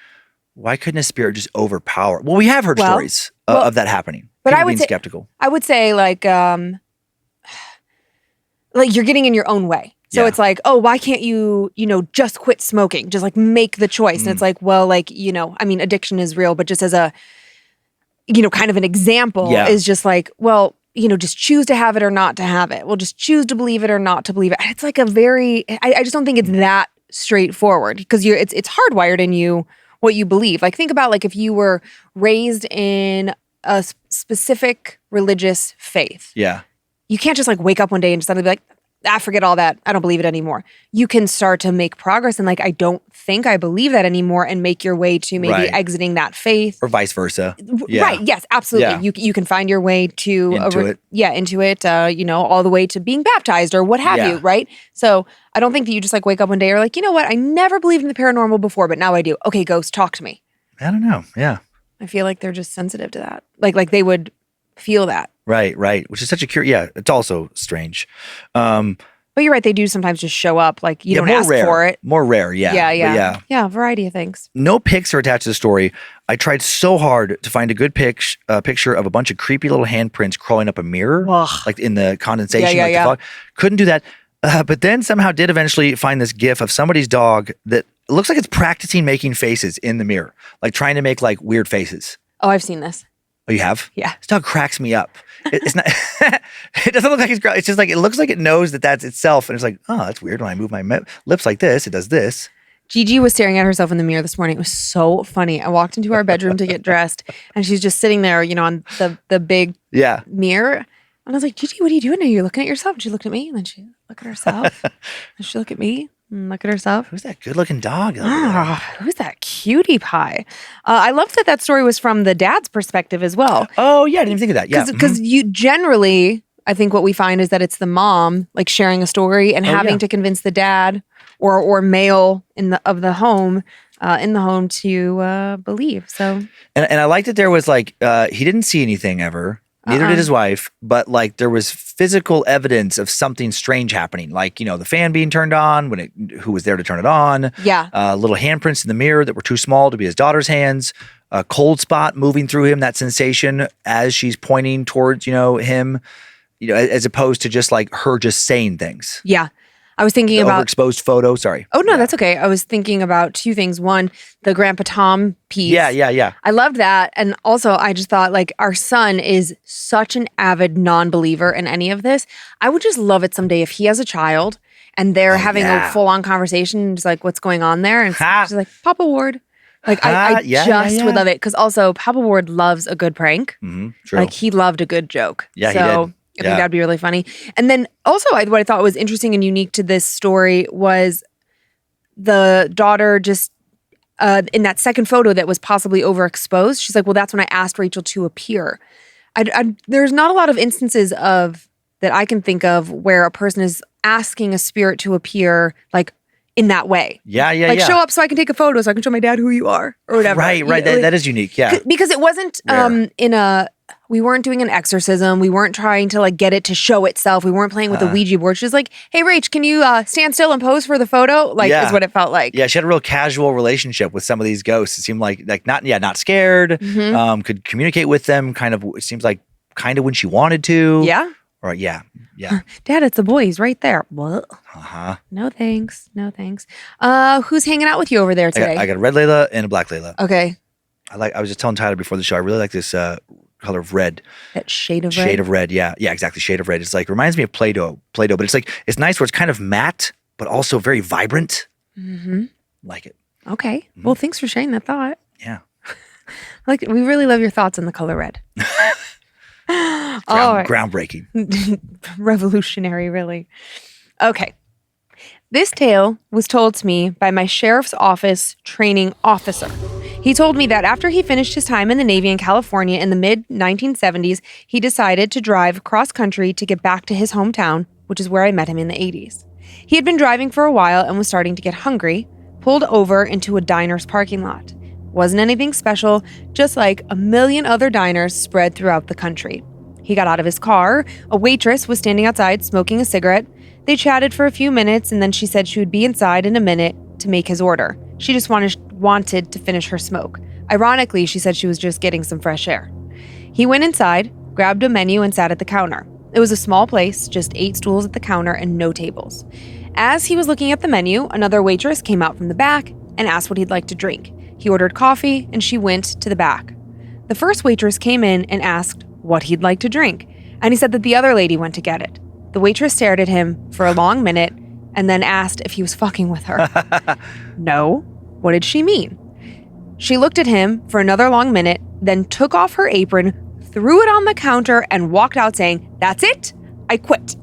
why couldn't a spirit just overpower? Well, we have heard stories of that happening. But People I would being say, skeptical. I would say like you're getting in your own way. So Yeah. it's like, oh, why can't you, just quit smoking? Just like make the choice. And it's like, well, like, I mean, addiction is real, but just as a, kind of an example is just like, well, just choose to have it or not to have it. Well, just choose to believe it or not to believe it. It's like I just don't think it's that straightforward because it's hardwired in you what you believe. Like think about like if you were raised in a specific religious faith. Yeah. You can't just like wake up one day and suddenly be like, forget all that. I don't believe it anymore. You can start to make progress and like, I don't think I believe that anymore and make your way to maybe exiting that faith. Or vice versa. Yeah. Right. Yes, absolutely. Yeah. You can find your way to Into it. Yeah, into it, all the way to being baptized or what have you, right? So I don't think that you just like wake up one day and are like, you know what? I never believed in the paranormal before, but now I do. Okay, ghost, talk to me. I don't know. Yeah. I feel like they're just sensitive to that. Like they would feel that. Right. Which is such a it's also strange. But you're right, they do sometimes just show up. Like you don't ask for it. More rare, yeah. Yeah. Yeah, a variety of things. No pics are attached to the story. I tried so hard to find a good picture of a bunch of creepy little handprints crawling up a mirror, like in the condensation, the fog. Couldn't do that. But then somehow did eventually find this GIF of somebody's dog that looks like it's practicing making faces in the mirror, like trying to make like weird faces. Oh, I've seen this. Oh, you have? Yeah. This dog cracks me up. It's not. It doesn't look like it's just like it looks like it knows that that's itself, and it's like, oh, that's weird. When I move my lips like this, it does this. Gigi was staring at herself in the mirror this morning. It was so funny. I walked into our bedroom to get dressed, and she's just sitting there, on the big mirror. And I was like, Gigi, what are you doing? Are you looking at yourself? And she looked at me, and then she looked at herself. And she looked at me. And look at herself. Who's that good-looking dog? Who's that cutie pie? I love that story was from the dad's perspective as well. Oh, yeah. I didn't even think of that. Yeah. Because you generally, I think what we find is that it's the mom like sharing a story and having to convince the dad or male in the home to believe. So and I liked that there was like he didn't see anything ever. Neither did his wife, but like there was physical evidence of something strange happening, like the fan being turned on who was there to turn it on. Yeah, little handprints in the mirror that were too small to be his daughter's hands. A cold spot moving through him, that sensation as she's pointing towards him, as opposed to just like her just saying things. Yeah. I was thinking about overexposed photo. Sorry. Oh no, that's okay. I was thinking about two things. One, the Grandpa Tom piece. Yeah. I loved that, and also I just thought like our son is such an avid non-believer in any of this. I would just love it someday if he has a child and they're having a full-on conversation, just like what's going on there, and it's just like Papa Ward. Like I would love it because also Papa Ward loves a good prank. Mm-hmm, true. Like he loved a good joke. Yeah, so, he did. I think that'd be really funny. And then also what I thought was interesting and unique to this story was the daughter just in that second photo that was possibly overexposed. She's like, well, that's when I asked Rachel to appear. There's not a lot of instances of that I can think of where a person is asking a spirit to appear like in that way. Yeah. Like show up so I can take a photo so I can show my dad who you are or whatever. Right. That is unique. Yeah. Because it wasn't we weren't doing an exorcism. We weren't trying to like get it to show itself. We weren't playing with a Ouija board. She was like, hey, Rach, can you stand still and pose for the photo? Like is what it felt like. Yeah, she had a real casual relationship with some of these ghosts. It seemed like not scared, could communicate with them it seems like kind of when she wanted to. Yeah. Or yeah. Dad, it's the boy. He's right there. What? No thanks. Who's hanging out with you over there today? I got a red Layla and a black Layla. Okay. I was just telling Tyler before the show, I really like this color of red. That shade of red? Shade of red, yeah. Yeah, exactly. Shade of red. It's like, reminds me of Play-Doh, but it's like, it's nice where it's kind of matte, but also very vibrant. Mm-hmm. Like it. Okay. Mm-hmm. Well, thanks for sharing that thought. Yeah. Like, we really love your thoughts on the color red. Groundbreaking. Revolutionary, really. Okay. This tale was told to me by my sheriff's office training officer. He told me that after he finished his time in the Navy in California in the mid-1970s, he decided to drive cross-country to get back to his hometown, which is where I met him in the 80s. He had been driving for a while and was starting to get hungry, pulled over into a diner's parking lot. Wasn't anything special, just like a million other diners spread throughout the country. He got out of his car. A waitress was standing outside smoking a cigarette. They chatted for a few minutes, and then she said she would be inside in a minute to make his order. She just wanted to finish her smoke. Ironically, she said she was just getting some fresh air. He went inside, grabbed a menu, and sat at the counter. It was a small place, just 8 stools at the counter and no tables. As he was looking at the menu, another waitress came out from the back and asked what he'd like to drink. He ordered coffee, and she went to the back. The first waitress came in and asked what he'd like to drink, and he said that the other lady went to get it. The waitress stared at him for a long minute and then asked if he was fucking with her. No. What did she mean? She looked at him for another long minute, then took off her apron, threw it on the counter, and walked out saying, "That's it, I quit."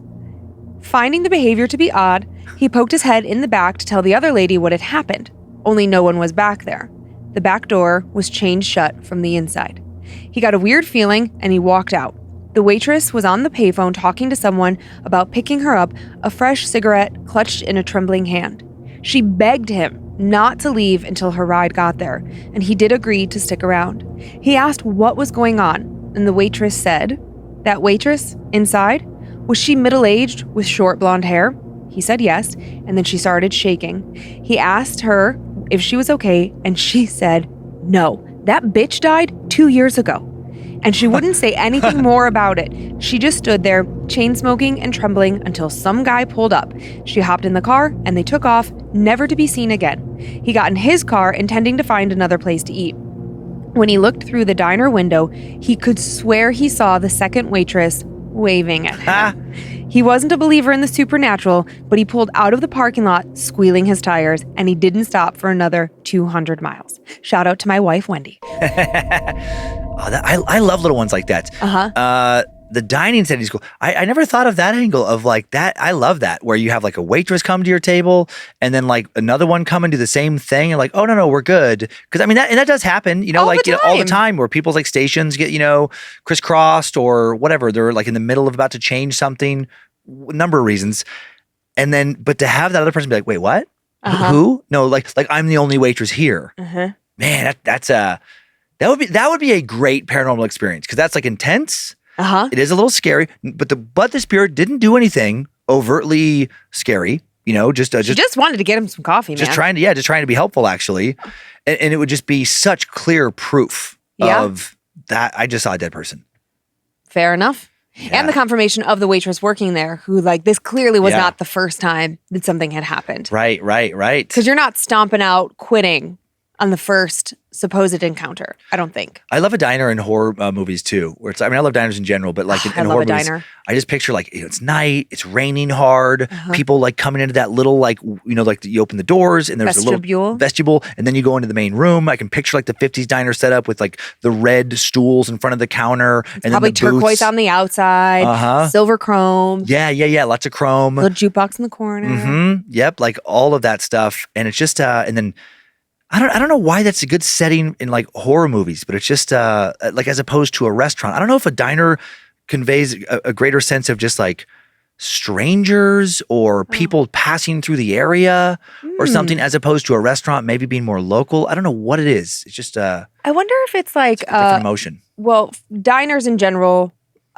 Finding the behavior to be odd, he poked his head in the back to tell the other lady what had happened. Only no one was back there. The back door was chained shut from the inside. He got a weird feeling and he walked out. The waitress was on the payphone talking to someone about picking her up, a fresh cigarette clutched in a trembling hand. She begged him not to leave until her ride got there, and he did agree to stick around. He asked what was going on, and the waitress said, "That waitress inside, was she middle-aged with short blonde hair?" He said yes, and then she started shaking. He asked her if she was okay, and she said, "No, that bitch died 2 years ago." And she wouldn't say anything more about it. She just stood there, chain-smoking and trembling until some guy pulled up. She hopped in the car, and they took off, never to be seen again. He got in his car, intending to find another place to eat. When he looked through the diner window, he could swear he saw the second waitress waving at him. He wasn't a believer in the supernatural, but he pulled out of the parking lot, squealing his tires, and he didn't stop for another 200 miles. Shout out to my wife, Wendy. I love little ones like that. The dining setting is cool. I never thought of that angle of like that. I love that, where you have like a waitress come to your table and then like another one come and do the same thing and like, oh, no, we're good. Because I mean, that does happen, all the time where people's like stations get, crisscrossed or whatever. They're like in the middle of about to change something, number of reasons. And then, but to have that other person be like, wait, what? Who? No, like I'm the only waitress here. Man, that would be a great paranormal experience because that's like intense. It is a little scary, but the spirit didn't do anything overtly scary. She just wanted to get him some coffee, man. Just trying to be helpful, actually, and it would just be such clear proof of that. I just saw a dead person. Fair enough. Yeah. And the confirmation of the waitress working there, who like this clearly was not the first time that something had happened. Right. Because you're not stomping out, quitting on the first supposed encounter, I don't think. I love a diner in horror movies too, where I love diners in general, but like in horror movies, I just picture like it's night, it's raining hard, people like coming into that little like like you open the doors and there's a little vestibule, and then you go into the main room. I can picture like the 50s diner setup with like the red stools in front of the counter, and probably then the turquoise booths on the outside, silver chrome. Yeah, lots of chrome. Little jukebox in the corner. Yep, like all of that stuff, and it's just and then. I don't know why that's a good setting in like horror movies, but it's just like as opposed to a restaurant. I don't know if a diner conveys a greater sense of just like strangers or people passing through the area or something, as opposed to a restaurant maybe being more local. I don't know what it is. It's just I wonder if it's like a different emotion. Well, diners in general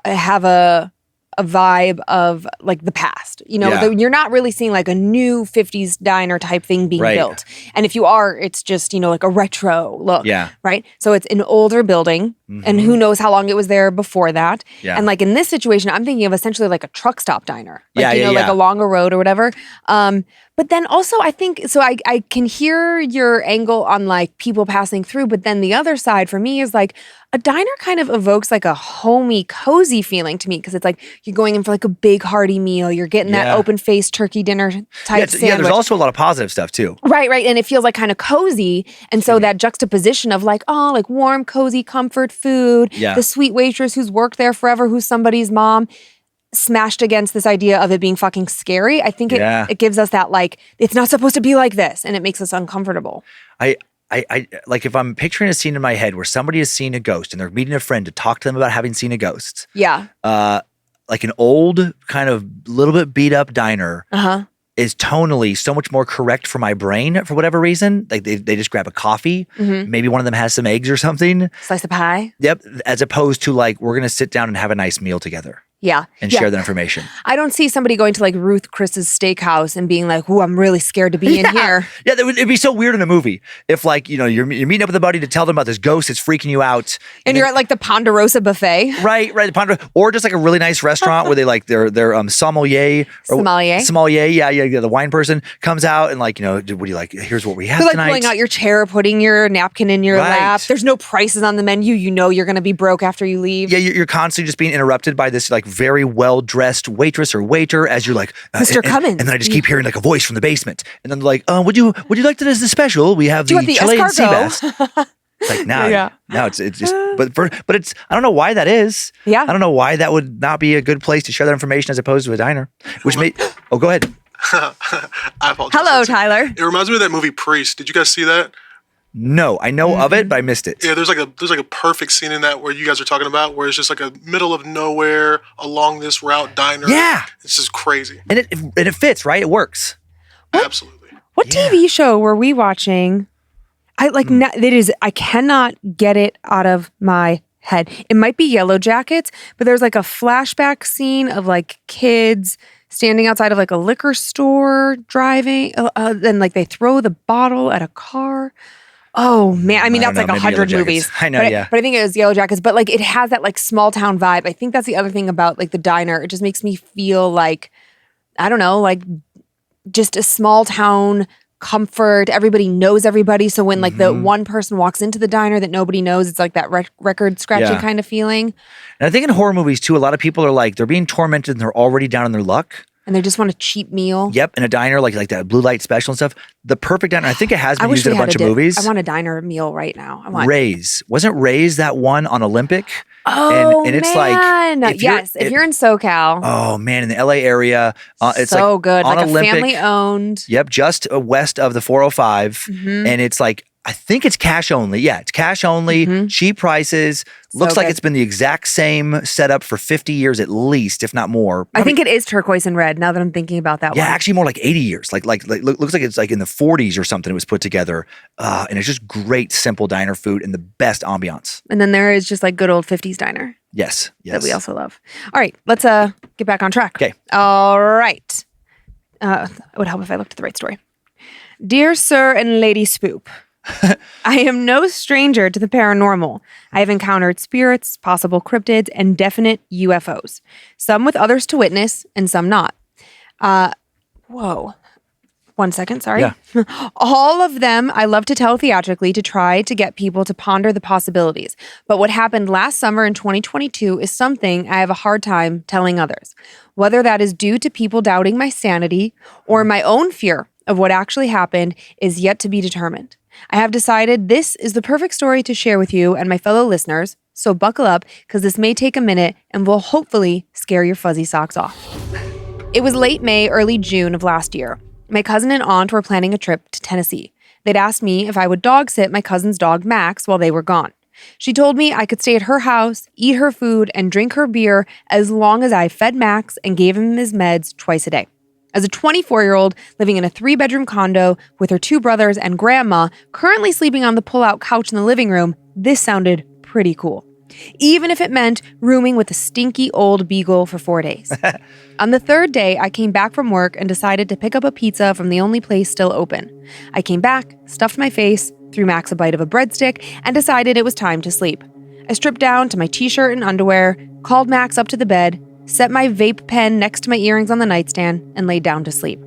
have a vibe of like the past, you're not really seeing like a new 50s diner type thing being built. And if you are, it's just, like a retro look. Yeah. Right. So it's an older building and who knows how long it was there before that. Yeah. And like in this situation, I'm thinking of essentially like a truck stop diner, like, like along a road or whatever. But then also I think, so I can hear your angle on like people passing through, but then the other side for me is like a diner kind of evokes like a homey, cozy feeling to me because it's like you're going in for like a big hearty meal. You're getting that open-faced turkey dinner type sandwich. Yeah, there's also a lot of positive stuff too. Right. And it feels like kind of cozy. And so that juxtaposition of like, oh, like warm, cozy, comfort food, the sweet waitress who's worked there forever, who's somebody's mom, smashed against this idea of it being fucking scary. I think it gives us that like, it's not supposed to be like this, and it makes us uncomfortable. I like if I'm picturing a scene in my head where somebody has seen a ghost and they're meeting a friend to talk to them about having seen a ghost. Yeah. Like an old kind of little bit beat up diner is tonally so much more correct for my brain for whatever reason. Like they just grab a coffee. Maybe one of them has some eggs or something. Slice of pie. Yep. As opposed to like, we're going to sit down and have a nice meal together. Yeah. And share that information. I don't see somebody going to like Ruth Chris's steakhouse and being like, "Ooh, I'm really scared to be in here." Yeah, it'd be so weird in a movie if like, you're meeting up with a buddy to tell them about this ghost that's freaking you out. And you're at like the Ponderosa buffet. Right. Or just like a really nice restaurant where they like their sommelier. Sommelier, yeah, the wine person comes out and like, what do you like? Here's what we have They're like tonight. pulling out your chair, putting your napkin in your lap. There's no prices on the menu. You know you're going to be broke after you leave. Yeah, you're constantly just being interrupted by this like very well-dressed waitress or waiter as you're like, Mr. Cummins. And then I just keep hearing like a voice from the basement. And then they're like, would you like that as the special? We have the Chilean sea bass. Like now it's just, but it's, I don't know why that is. Yeah. I don't know why that would not be a good place to share that information as opposed to a diner, which may, go ahead. I apologize. Hello, Tyler. It reminds me of that movie Priest. Did you guys see that? No, I know of it, but I missed it. Yeah, there's like a perfect scene in that where you guys are talking about where it's just like a middle of nowhere along this route diner. Yeah. It's just crazy. And it fits, right? It works. Absolutely. What TV show were we watching? I cannot get it out of my head. It might be Yellow Jackets, but there's like a flashback scene of like kids standing outside of like a liquor store driving. Then like they throw the bottle at a car. Oh man, I mean that's like 100 movies. I know, but I think it was Yellow Jackets. But like it has that like small town vibe. I think that's the other thing about like the diner. It just makes me feel like, I don't know, like just a small town comfort. Everybody knows everybody. So when like the one person walks into the diner that nobody knows, it's like that record scratching kind of feeling. And I think in horror movies too, a lot of people are like, they're being tormented and they're already down on their luck. And they just want a cheap meal. Yep, in a diner, like that blue light special and stuff. The perfect diner. I think it has been used in a bunch of movies. I want a diner meal right now. I want Ray's. Wasn't Ray's that one on Olympic? Oh, and it's man. like, if you're in SoCal. Oh man, in the LA area, it's so like good, on like Olympic, a family owned. Yep, just west of the 405, and it's like, I think it's cash only. Yeah, it's cash only, cheap prices. Looks like it's been the exact same setup for 50 years at least, if not more. I think it is turquoise and red now that I'm thinking about that one. Yeah, actually more like 80 years. Like looks like it's like in the 40s or something it was put together. And it's just great, simple diner food and the best ambiance. And then there is just like good old 50s diner. Yes. That we also love. All right, let's get back on track. Okay. All right. It would help if I looked at the right story. Dear Sir and Lady Spoop, I am no stranger to the paranormal. I have encountered spirits, possible cryptids, and definite UFOs. Some with others to witness, and some not. Whoa. 1 second, sorry. Yeah. All of them I love to tell theatrically to try to get people to ponder the possibilities. But what happened last summer in 2022 is something I have a hard time telling others. Whether that is due to people doubting my sanity or my own fear of what actually happened is yet to be determined. I have decided this is the perfect story to share with you and my fellow listeners, so buckle up because this may take a minute and will hopefully scare your fuzzy socks off. It was late May, early June of last year. My cousin and aunt were planning a trip to Tennessee. They'd asked me if I would dog sit my cousin's dog Max while they were gone. She told me I could stay at her house, eat her food, and drink her beer as long as I fed Max and gave him his meds twice a day. As a 24-year-old living in a 3-bedroom condo with her 2 brothers and grandma, currently sleeping on the pull-out couch in the living room, this sounded pretty cool. Even if it meant rooming with a stinky old beagle for 4 days. On the 3rd day, I came back from work and decided to pick up a pizza from the only place still open. I came back, stuffed my face, threw Max a bite of a breadstick, and decided it was time to sleep. I stripped down to my t-shirt and underwear, called Max up to the bed, set my vape pen next to my earrings on the nightstand, and laid down to sleep.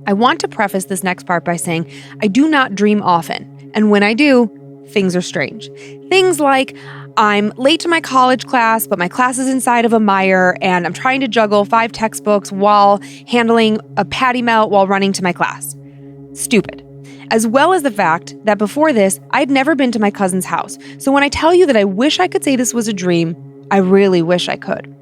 I want to preface this next part by saying I do not dream often, and when I do, things are strange. Things like I'm late to my college class, but my class is inside of a mire, and I'm trying to juggle 5 textbooks while handling a patty melt while running to my class. Stupid. As well as the fact that before this, I'd never been to my cousin's house. So when I tell you that I wish I could say this was a dream, I really wish I could.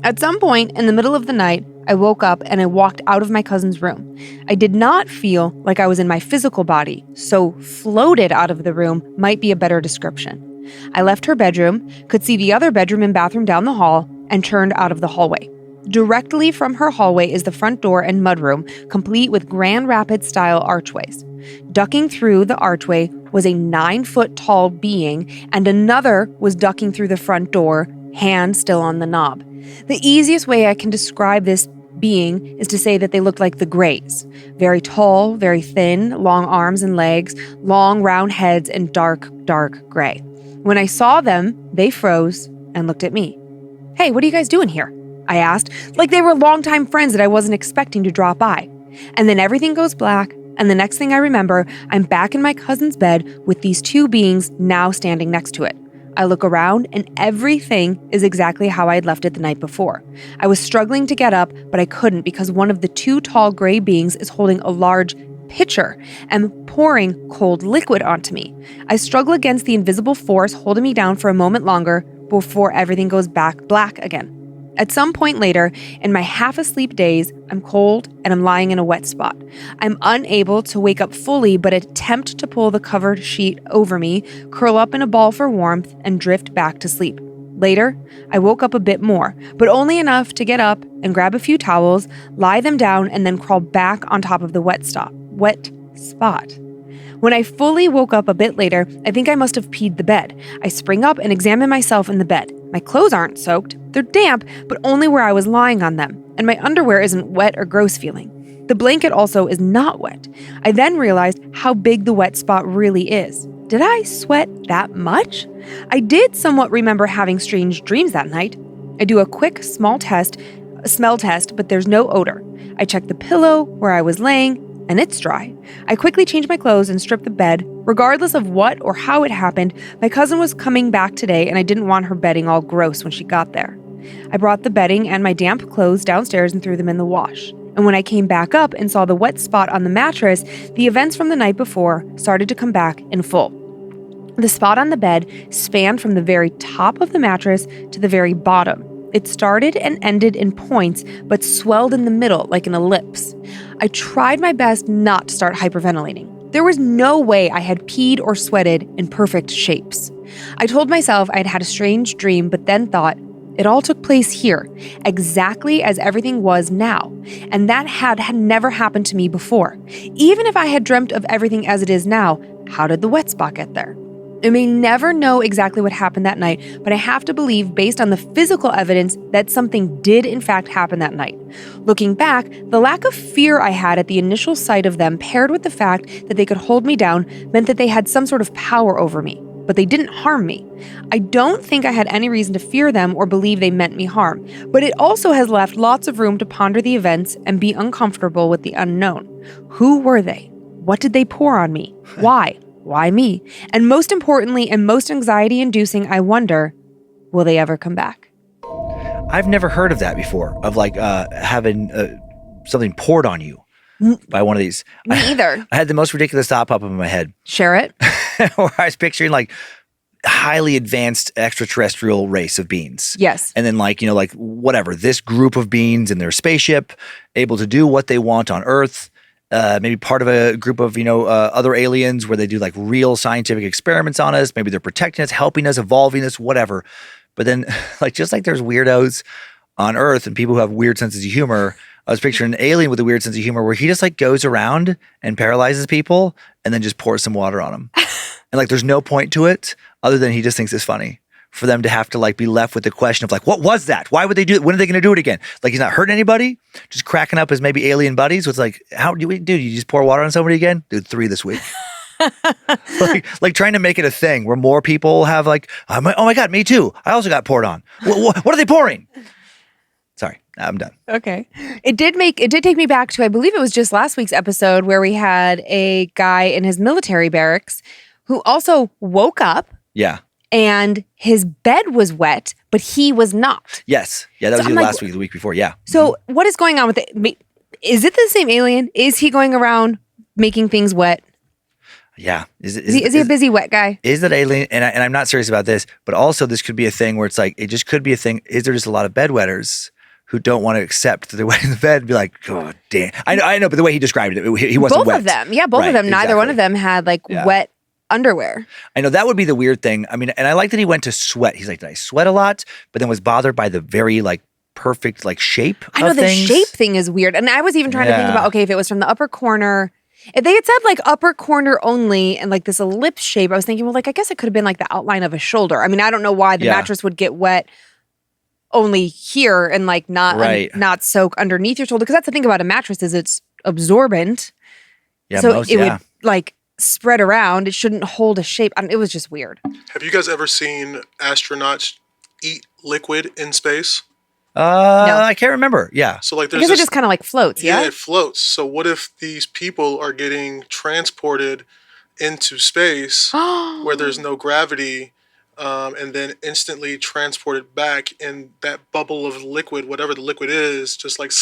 At some point in the middle of the night, I woke up and I walked out of my cousin's room. I did not feel like I was in my physical body, so floated out of the room might be a better description. I left her bedroom, could see the other bedroom and bathroom down the hall, and turned out of the hallway. Directly from her hallway is the front door and mudroom, complete with Grand Rapids-style archways. Ducking through the archway was a 9-foot-tall being, and another was ducking through the front door, hand still on the knob. The easiest way I can describe this being is to say that they looked like the Greys. Very tall, very thin, long arms and legs, long round heads, and dark, dark gray. When I saw them, they froze and looked at me. "Hey, what are you guys doing here?" I asked, like they were longtime friends that I wasn't expecting to drop by. And then everything goes black, and the next thing I remember, I'm back in my cousin's bed with these two beings now standing next to it. I look around, and everything is exactly how I had left it the night before. I was struggling to get up, but I couldn't because one of the two tall gray beings is holding a large pitcher and pouring cold liquid onto me. I struggle against the invisible force holding me down for a moment longer before everything goes back black again. At some point later, in my half-asleep daze, I'm cold and I'm lying in a wet spot. I'm unable to wake up fully, but attempt to pull the covered sheet over me, curl up in a ball for warmth, and drift back to sleep. Later, I woke up a bit more, but only enough to get up and grab a few towels, lie them down, and then crawl back on top of the wet spot. When I fully woke up a bit later, I think I must have peed the bed. I spring up and examine myself in the bed. My clothes aren't soaked. They're damp, but only where I was lying on them, and my underwear isn't wet or gross feeling. The blanket also is not wet. I then realized how big the wet spot really is. Did I sweat that much? I did somewhat remember having strange dreams that night. I do a quick smell test, but there's no odor. I check the pillow where I was laying, and it's dry. I quickly change my clothes and strip the bed. Regardless of what or how it happened, my cousin was coming back today, and I didn't want her bedding all gross when she got there. I brought the bedding and my damp clothes downstairs and threw them in the wash. And when I came back up and saw the wet spot on the mattress, the events from the night before started to come back in full. The spot on the bed spanned from the very top of the mattress to the very bottom. It started and ended in points, but swelled in the middle like an ellipse. I tried my best not to start hyperventilating. There was no way I had peed or sweated in perfect shapes. I told myself I'd had a strange dream, but then thought, it all took place here, exactly as everything was now, and that had never happened to me before. Even if I had dreamt of everything as it is now, how did the wet spot get there? I may never know exactly what happened that night, but I have to believe, based on the physical evidence, that something did in fact happen that night. Looking back, the lack of fear I had at the initial sight of them, paired with the fact that they could hold me down, meant that they had some sort of power over me. But they didn't harm me. I don't think I had any reason to fear them or believe they meant me harm, but it also has left lots of room to ponder the events and be uncomfortable with the unknown. Who were they? What did they pour on me? Why? Why me? And most importantly, and most anxiety-inducing, I wonder, will they ever come back? I've never heard of that before, of like having something poured on you by one of these. Me either. I had the most ridiculous thought pop up in my head. Share it. Where I was picturing like highly advanced extraterrestrial race of beings. Yes. And then like whatever, this group of beings in their spaceship, able to do what they want on Earth. Maybe part of a group of, other aliens where they do like real scientific experiments on us. Maybe they're protecting us, helping us, evolving us, whatever. But then just like there's weirdos on Earth and people who have weird senses of humor, I was picturing an alien with a weird sense of humor where he just like goes around and paralyzes people and then just pours some water on them. And like there's no point to it other than he just thinks it's funny for them to have to like be left with the question of like, what was that? Why would they do it? When are they going to do it again? Like he's not hurting anybody, just cracking up as maybe alien buddies. It's like, how do we do? You just pour water on somebody again? Dude, 3 this week. like trying to make it a thing where more people have like, oh my God, me too. I also got poured on. What are they pouring? Sorry, I'm done. Okay. It did take me back to, I believe it was just last week's episode where we had a guy in his military barracks who also woke up. Yeah. And his bed was wet, but he was not. Yes. Yeah, that was either last week or the week before. Yeah. So what is going on with it? Is it the same alien? Is he going around making things wet? Yeah. Is he a busy wet guy? Is that alien? And I'm not serious about this, but also this could be a thing where it's like, it just could be a thing. Is there just a lot of bedwetters who don't want to accept that they're wet in the bed and be like, oh, damn. I know, but the way he described it, he wasn't both wet. Both of them. Yeah, both of them. Neither one of them had wet underwear. I know that would be the weird thing. I mean, and I like that he went to sweat. He's like, did I sweat a lot? But then was bothered by the very like perfect like shape. I know of the things. shape thing is weird. And I was even trying to think about, okay, if it was from the upper corner, if they had said like upper corner only and like this ellipse shape, I was thinking, well, like, I guess it could have been like the outline of a shoulder. I mean, I don't know why the mattress would get wet only here and like not soak underneath your shoulder. Because that's the thing about a mattress is it's absorbent. Yeah, so it would like spread around. It shouldn't hold a shape. It was just weird. Have you guys ever seen astronauts eat liquid in space? No. I can't remember. Yeah. So like I guess it just kind of like floats, yeah? Yeah, it floats. So what if these people are getting transported into space where there's no gravity and then instantly transported back, and that bubble of liquid, whatever the liquid is, just like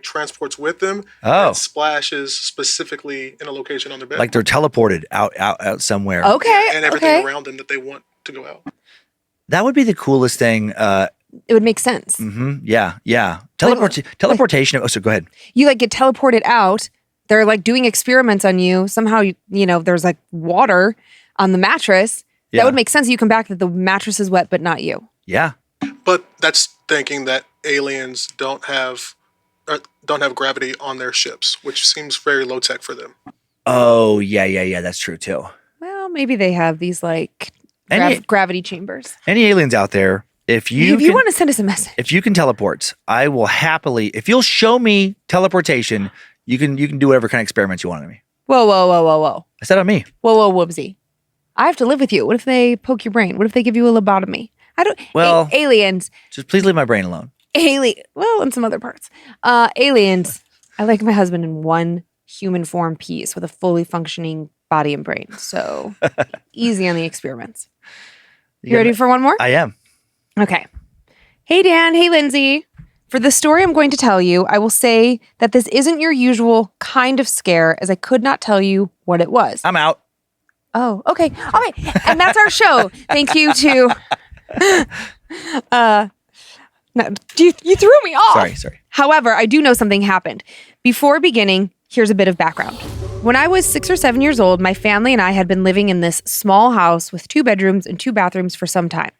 transports with them and splashes specifically in a location on their bed. Like they're teleported out somewhere. Okay. And everything around them that they want to go out. That would be the coolest thing. It would make sense. Mm-hmm. Yeah. Teleportation. So go ahead. You like get teleported out. They're like doing experiments on you. Somehow, there's like water on the mattress. Yeah. That would make sense. You come back that the mattress is wet, but not you. Yeah. But that's thinking that aliens don't have gravity on their ships, which seems very low tech for them. Oh, yeah. That's true too. Well, maybe they have these like gravity chambers. Any aliens out there? If you want to send us a message, if you can teleport, I will happily. If you'll show me teleportation, you can do whatever kind of experiments you want on me. Whoa. I said on me. Whoa, whoopsie. I have to live with you. What if they poke your brain? What if they give you a lobotomy? I don't. Well, aliens. Just please leave my brain alone. Well, and some other parts. Aliens. I like my husband in one human form piece with a fully functioning body and brain. So easy on the experiments. You ready for one more? I am. Okay. Hey, Dan. Hey, Lindsay. For the story I'm going to tell you, I will say that this isn't your usual kind of scare, as I could not tell you what it was. I'm out. Oh, okay. All right. And that's our show. Thank you to... no, you threw me off. Sorry. However, I do know something happened. Before beginning, here's a bit of background. When I was 6 or 7 years old, my family and I had been living in this small house with 2 bedrooms and 2 bathrooms for some time.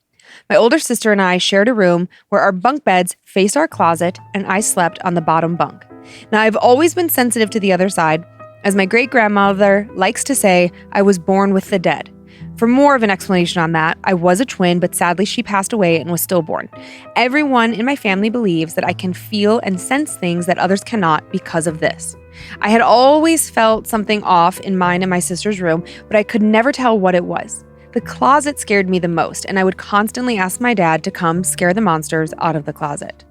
My older sister and I shared a room where our bunk beds faced our closet, and I slept on the bottom bunk. Now, I've always been sensitive to the other side. As my great-grandmother likes to say, I was born with the dead. For more of an explanation on that, I was a twin, but sadly she passed away and was stillborn. Everyone in my family believes that I can feel and sense things that others cannot because of this. I had always felt something off in mine and my sister's room, but I could never tell what it was. The closet scared me the most, and I would constantly ask my dad to come scare the monsters out of the closet.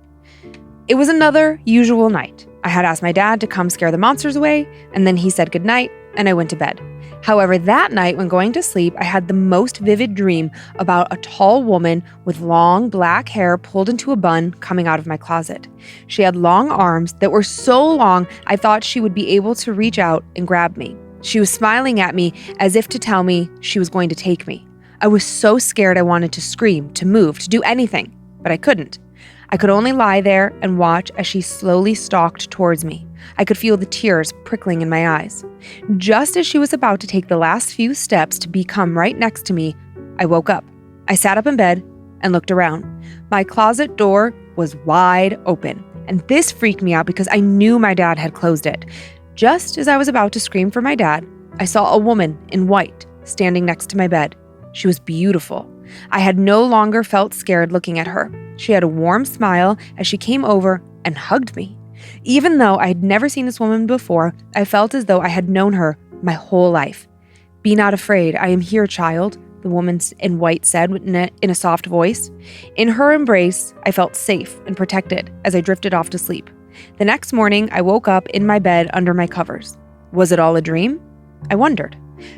It was another usual night. I had asked my dad to come scare the monsters away, and then he said goodnight, and I went to bed. However, that night when going to sleep, I had the most vivid dream about a tall woman with long black hair pulled into a bun coming out of my closet. She had long arms that were so long I thought she would be able to reach out and grab me. She was smiling at me as if to tell me she was going to take me. I was so scared I wanted to scream, to move, to do anything, but I couldn't. I could only lie there and watch as she slowly stalked towards me. I could feel the tears prickling in my eyes. Just as she was about to take the last few steps to become right next to me, I woke up. I sat up in bed and looked around. My closet door was wide open, and this freaked me out because I knew my dad had closed it. Just as I was about to scream for my dad, I saw a woman in white standing next to my bed. She was beautiful. I had no longer felt scared looking at her. She had a warm smile as she came over and hugged me. Even though I had never seen this woman before, I felt as though I had known her my whole life. "Be not afraid, I am here, child," the woman in white said in a soft voice. In her embrace, I felt safe and protected as I drifted off to sleep. The next morning, I woke up in my bed under my covers. Was it all a dream? I wondered.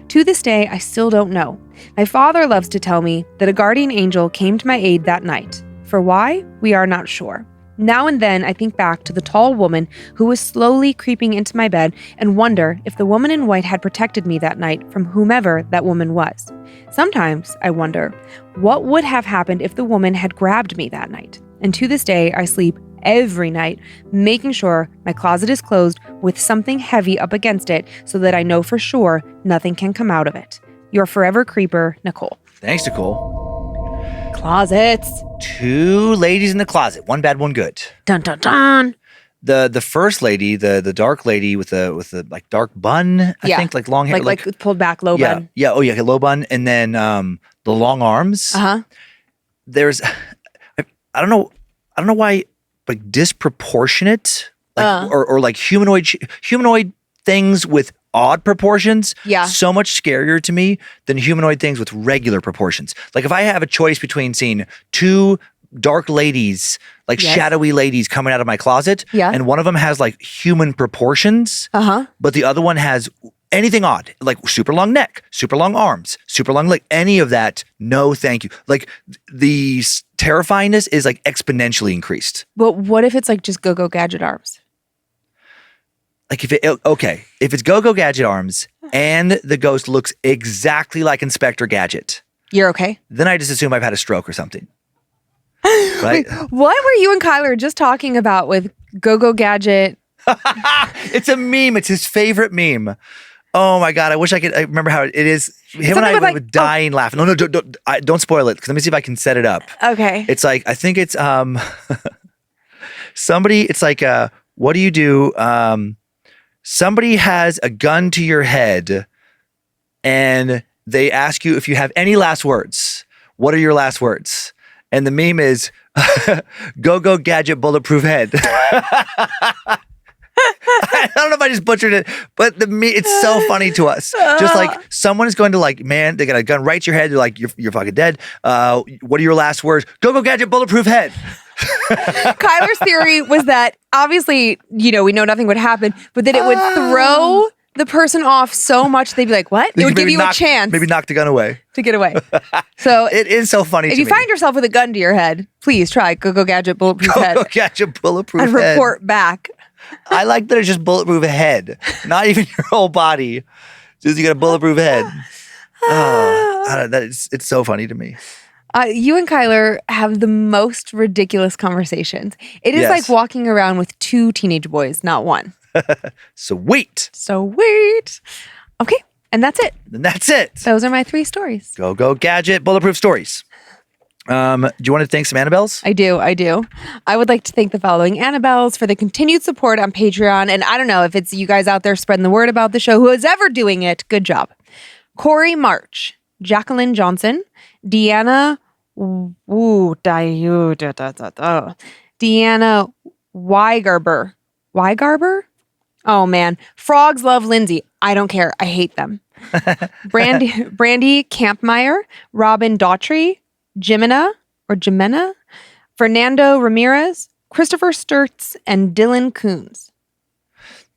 To this day, I still don't know. My father loves to tell me that a guardian angel came to my aid that night. For why, we are not sure. Now and then, I think back to the tall woman who was slowly creeping into my bed and wonder if the woman in white had protected me that night from whomever that woman was. Sometimes, I wonder, what would have happened if the woman had grabbed me that night? And to this day, I sleep every night, making sure my closet is closed with something heavy up against it so that I know for sure nothing can come out of it. Your forever creeper, Nicole. Thanks, Nicole. Closets. 2 ladies in the closet. One bad, one good. Dun dun dun. The first lady, the dark lady with the like dark bun, I think, like long hair, like pulled back low bun. Yeah. Oh yeah, low bun, and then the long arms. There's, I don't know why, like disproportionate, like or like humanoid things with odd proportions. Yeah. So much scarier to me than humanoid things with regular proportions. Like if I have a choice between seeing 2 dark ladies, like shadowy ladies coming out of my closet, and one of them has like human proportions, but the other one has anything odd, like super long neck, super long arms, super long leg, any of that, no thank you. Like the terrifyingness is like exponentially increased. But what if it's like just go-go gadget arms? Like if it's go-go gadget arms and the ghost looks exactly like Inspector Gadget, you're okay? then I just assume I've had a stroke or something. Right? Wait, what were you and Kyler just talking about with go-go gadget? It's a meme. It's his favorite meme. Oh my God. I wish I remember how it is. Him and I were dying laughing. No, don't spoil it. Let me see if I can set it up. Okay. It's like, I think it's, somebody, it's like, what do you do? Somebody has a gun to your head and they ask you if you have any last words. What are your last words? And the meme is, go gadget bulletproof head. I don't know if I just butchered it, but it's so funny to us. Just like someone is going to like, man, they got a gun right to your head. They're like, you're fucking dead. What are your last words? Go gadget bulletproof head. Kyler's theory was that obviously, we know nothing would happen, but that it would throw the person off so much they'd be like, what? It would give you a chance. Maybe knock the gun away. To get away. So it is so funny if you find yourself with a gun to your head, please try go gadget bulletproof head. Go gadget bulletproof head. And report back. I like that it's just bulletproof head. Not even your whole body. Just you got a bulletproof head. It's so funny to me. You and Kyler have the most ridiculous conversations. It is like walking around with 2 teenage boys, not one. Sweet. Okay, and that's it. Those are my 3 stories. Go gadget bulletproof stories. Do you want to thank some Annabelles? I do. I would like to thank the following Annabelles for the continued support on Patreon. And I don't know if it's you guys out there spreading the word about the show, who is ever doing it. Good job. Corey March, Jacqueline Johnson, Deanna Weigarber? Oh man. Frogs love Lindsay. I don't care. I hate them. Brandy Campmeyer, Robin Daughtry, Jimena, Fernando Ramirez, Christopher Sturtz, and Dylan Coons.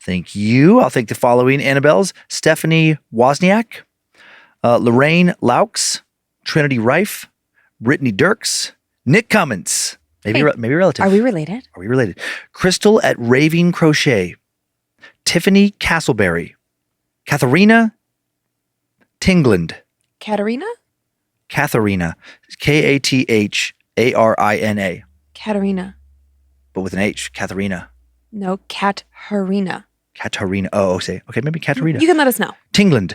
Thank you. I'll thank the following Annabelles: Stephanie Wozniak, Lorraine Laux, Trinity Rife, Brittany Dirks, Nick Cummins, maybe relative. Are we related? Crystal at Raving Crochet, Tiffany Castleberry, Katharina Tingland. Katharina, Katharina. Katarina. But with an H. Katharina. No, Katarina. Oh, okay, maybe Katarina. You can let us know. Tingland.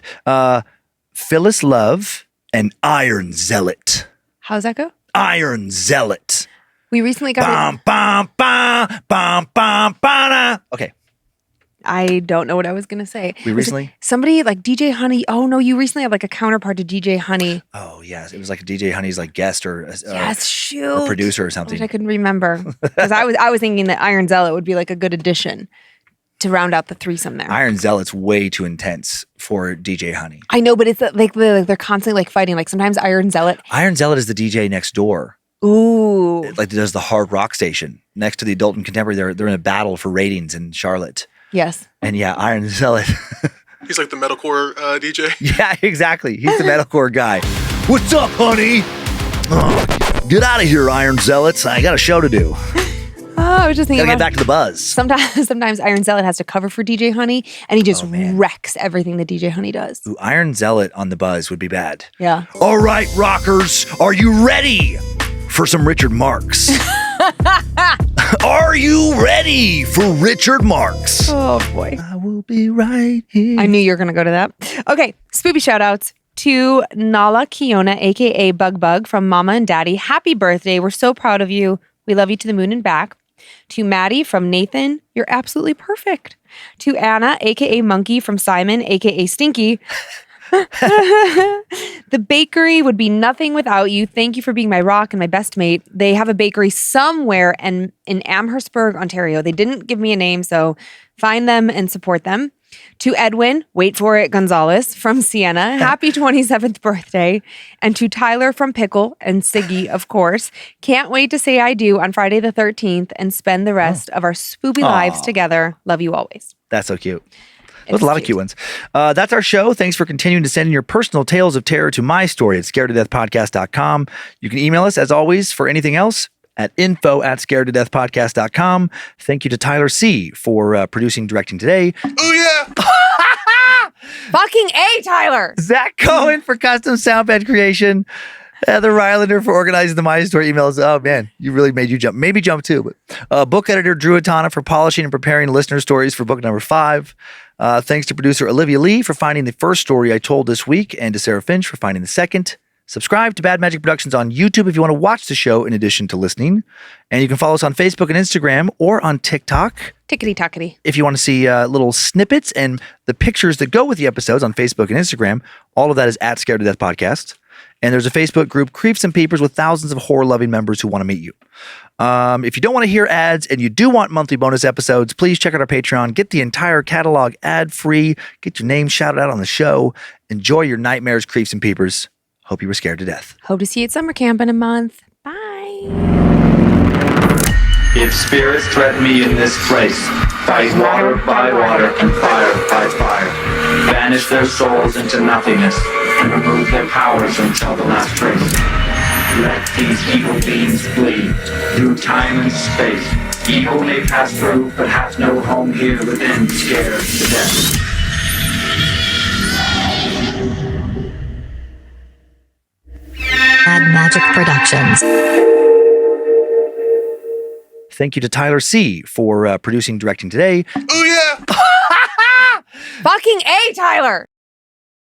Phyllis Love and Iron Zealot. How's that go? Iron Zealot. We recently got Okay. I don't know what I was going to say. Somebody like DJ Honey. Oh no, you recently had like a counterpart to DJ Honey. Oh yes, it was like DJ Honey's like guest or or producer or something. I couldn't remember because I was thinking that Iron Zealot would be like a good addition to round out the threesome there. Iron Zealot's way too intense for DJ Honey. I know, but it's like they're constantly like fighting. Like sometimes Iron Zealot is the DJ next door. Ooh, like does the hard rock station next to the adult and contemporary. They're in a battle for ratings in Charlotte. Yes. And yeah, Iron Zealot. He's like the metalcore DJ. Yeah, exactly. He's the metalcore guy. What's up, honey? Oh, get out of here, Iron Zealots. I got a show to do. I was just thinking. Gotta get back to the buzz. Sometimes Iron Zealot has to cover for DJ Honey, and he just wrecks everything that DJ Honey does. Ooh, Iron Zealot on the buzz would be bad. Yeah. All right, rockers, are you ready for some Richard Marx? Are you ready for Richard Marx? Oh boy. I will be right here. I knew you were going to go to that. Okay, spoopy shout outs. To Nala Kiona, aka Bug Bug, from Mama and Daddy, happy birthday. We're so proud of you. We love you to the moon and back. To Maddie from Nathan, you're absolutely perfect. To Anna, aka Monkey, from Simon, aka Stinky. The bakery would be nothing without you. Thank you for being my rock and my best mate. They have a bakery somewhere in Amherstburg, Ontario. They didn't give me a name, so find them and support them. To Edwin, wait for it, Gonzalez from Siena, happy 27th birthday. And to Tyler from Pickle and Siggy, of course, can't wait to say I do on Friday the 13th and spend the rest of our spoopy lives together. Love you always. That's so cute. There's a lot of cute ones. That's our show. Thanks for continuing to send in your personal tales of terror to my story at scaredtodeathpodcast.com. You can email us, as always, for anything else at info@scaredtodeathpodcast.com. Thank you to Tyler C. for producing and directing today. Oh, yeah. Fucking A, Tyler. Zach Cohen for custom soundbed creation. Heather Rylander for organizing the My Story emails. Oh, man, you really made you jump. Maybe jump too. But book editor Drew Atana for polishing and preparing listener stories for book number 5. Thanks to producer Olivia Lee for finding the first story I told this week, and to Sarah Finch for finding the second. Subscribe to Bad Magic Productions on YouTube if you want to watch the show in addition to listening. And you can follow us on Facebook and Instagram or on TikTok. Tickety-tockety. If you want to see little snippets and the pictures that go with the episodes on Facebook and Instagram, all of that is at Scared to Death Podcast. And there's a Facebook group, Creeps and Peepers, with thousands of horror-loving members who want to meet you. If you don't want to hear ads and you do want monthly bonus episodes, please check out our Patreon. Get the entire catalog ad-free. Get your name shouted out on the show. Enjoy your nightmares, Creeps and Peepers. Hope you were scared to death. Hope to see you at summer camp in a month. Bye. If spirits threaten me in this place, fight water by water and fire by fire. Banish their souls into nothingness and remove their powers until the last trace. Let these evil beings flee through time and space. Evil may pass through, but hath no home here within, scared to death. Bad Magic Productions. Thank you to Tyler C. for producing and directing today. Oh, yeah. Fucking A, Tyler.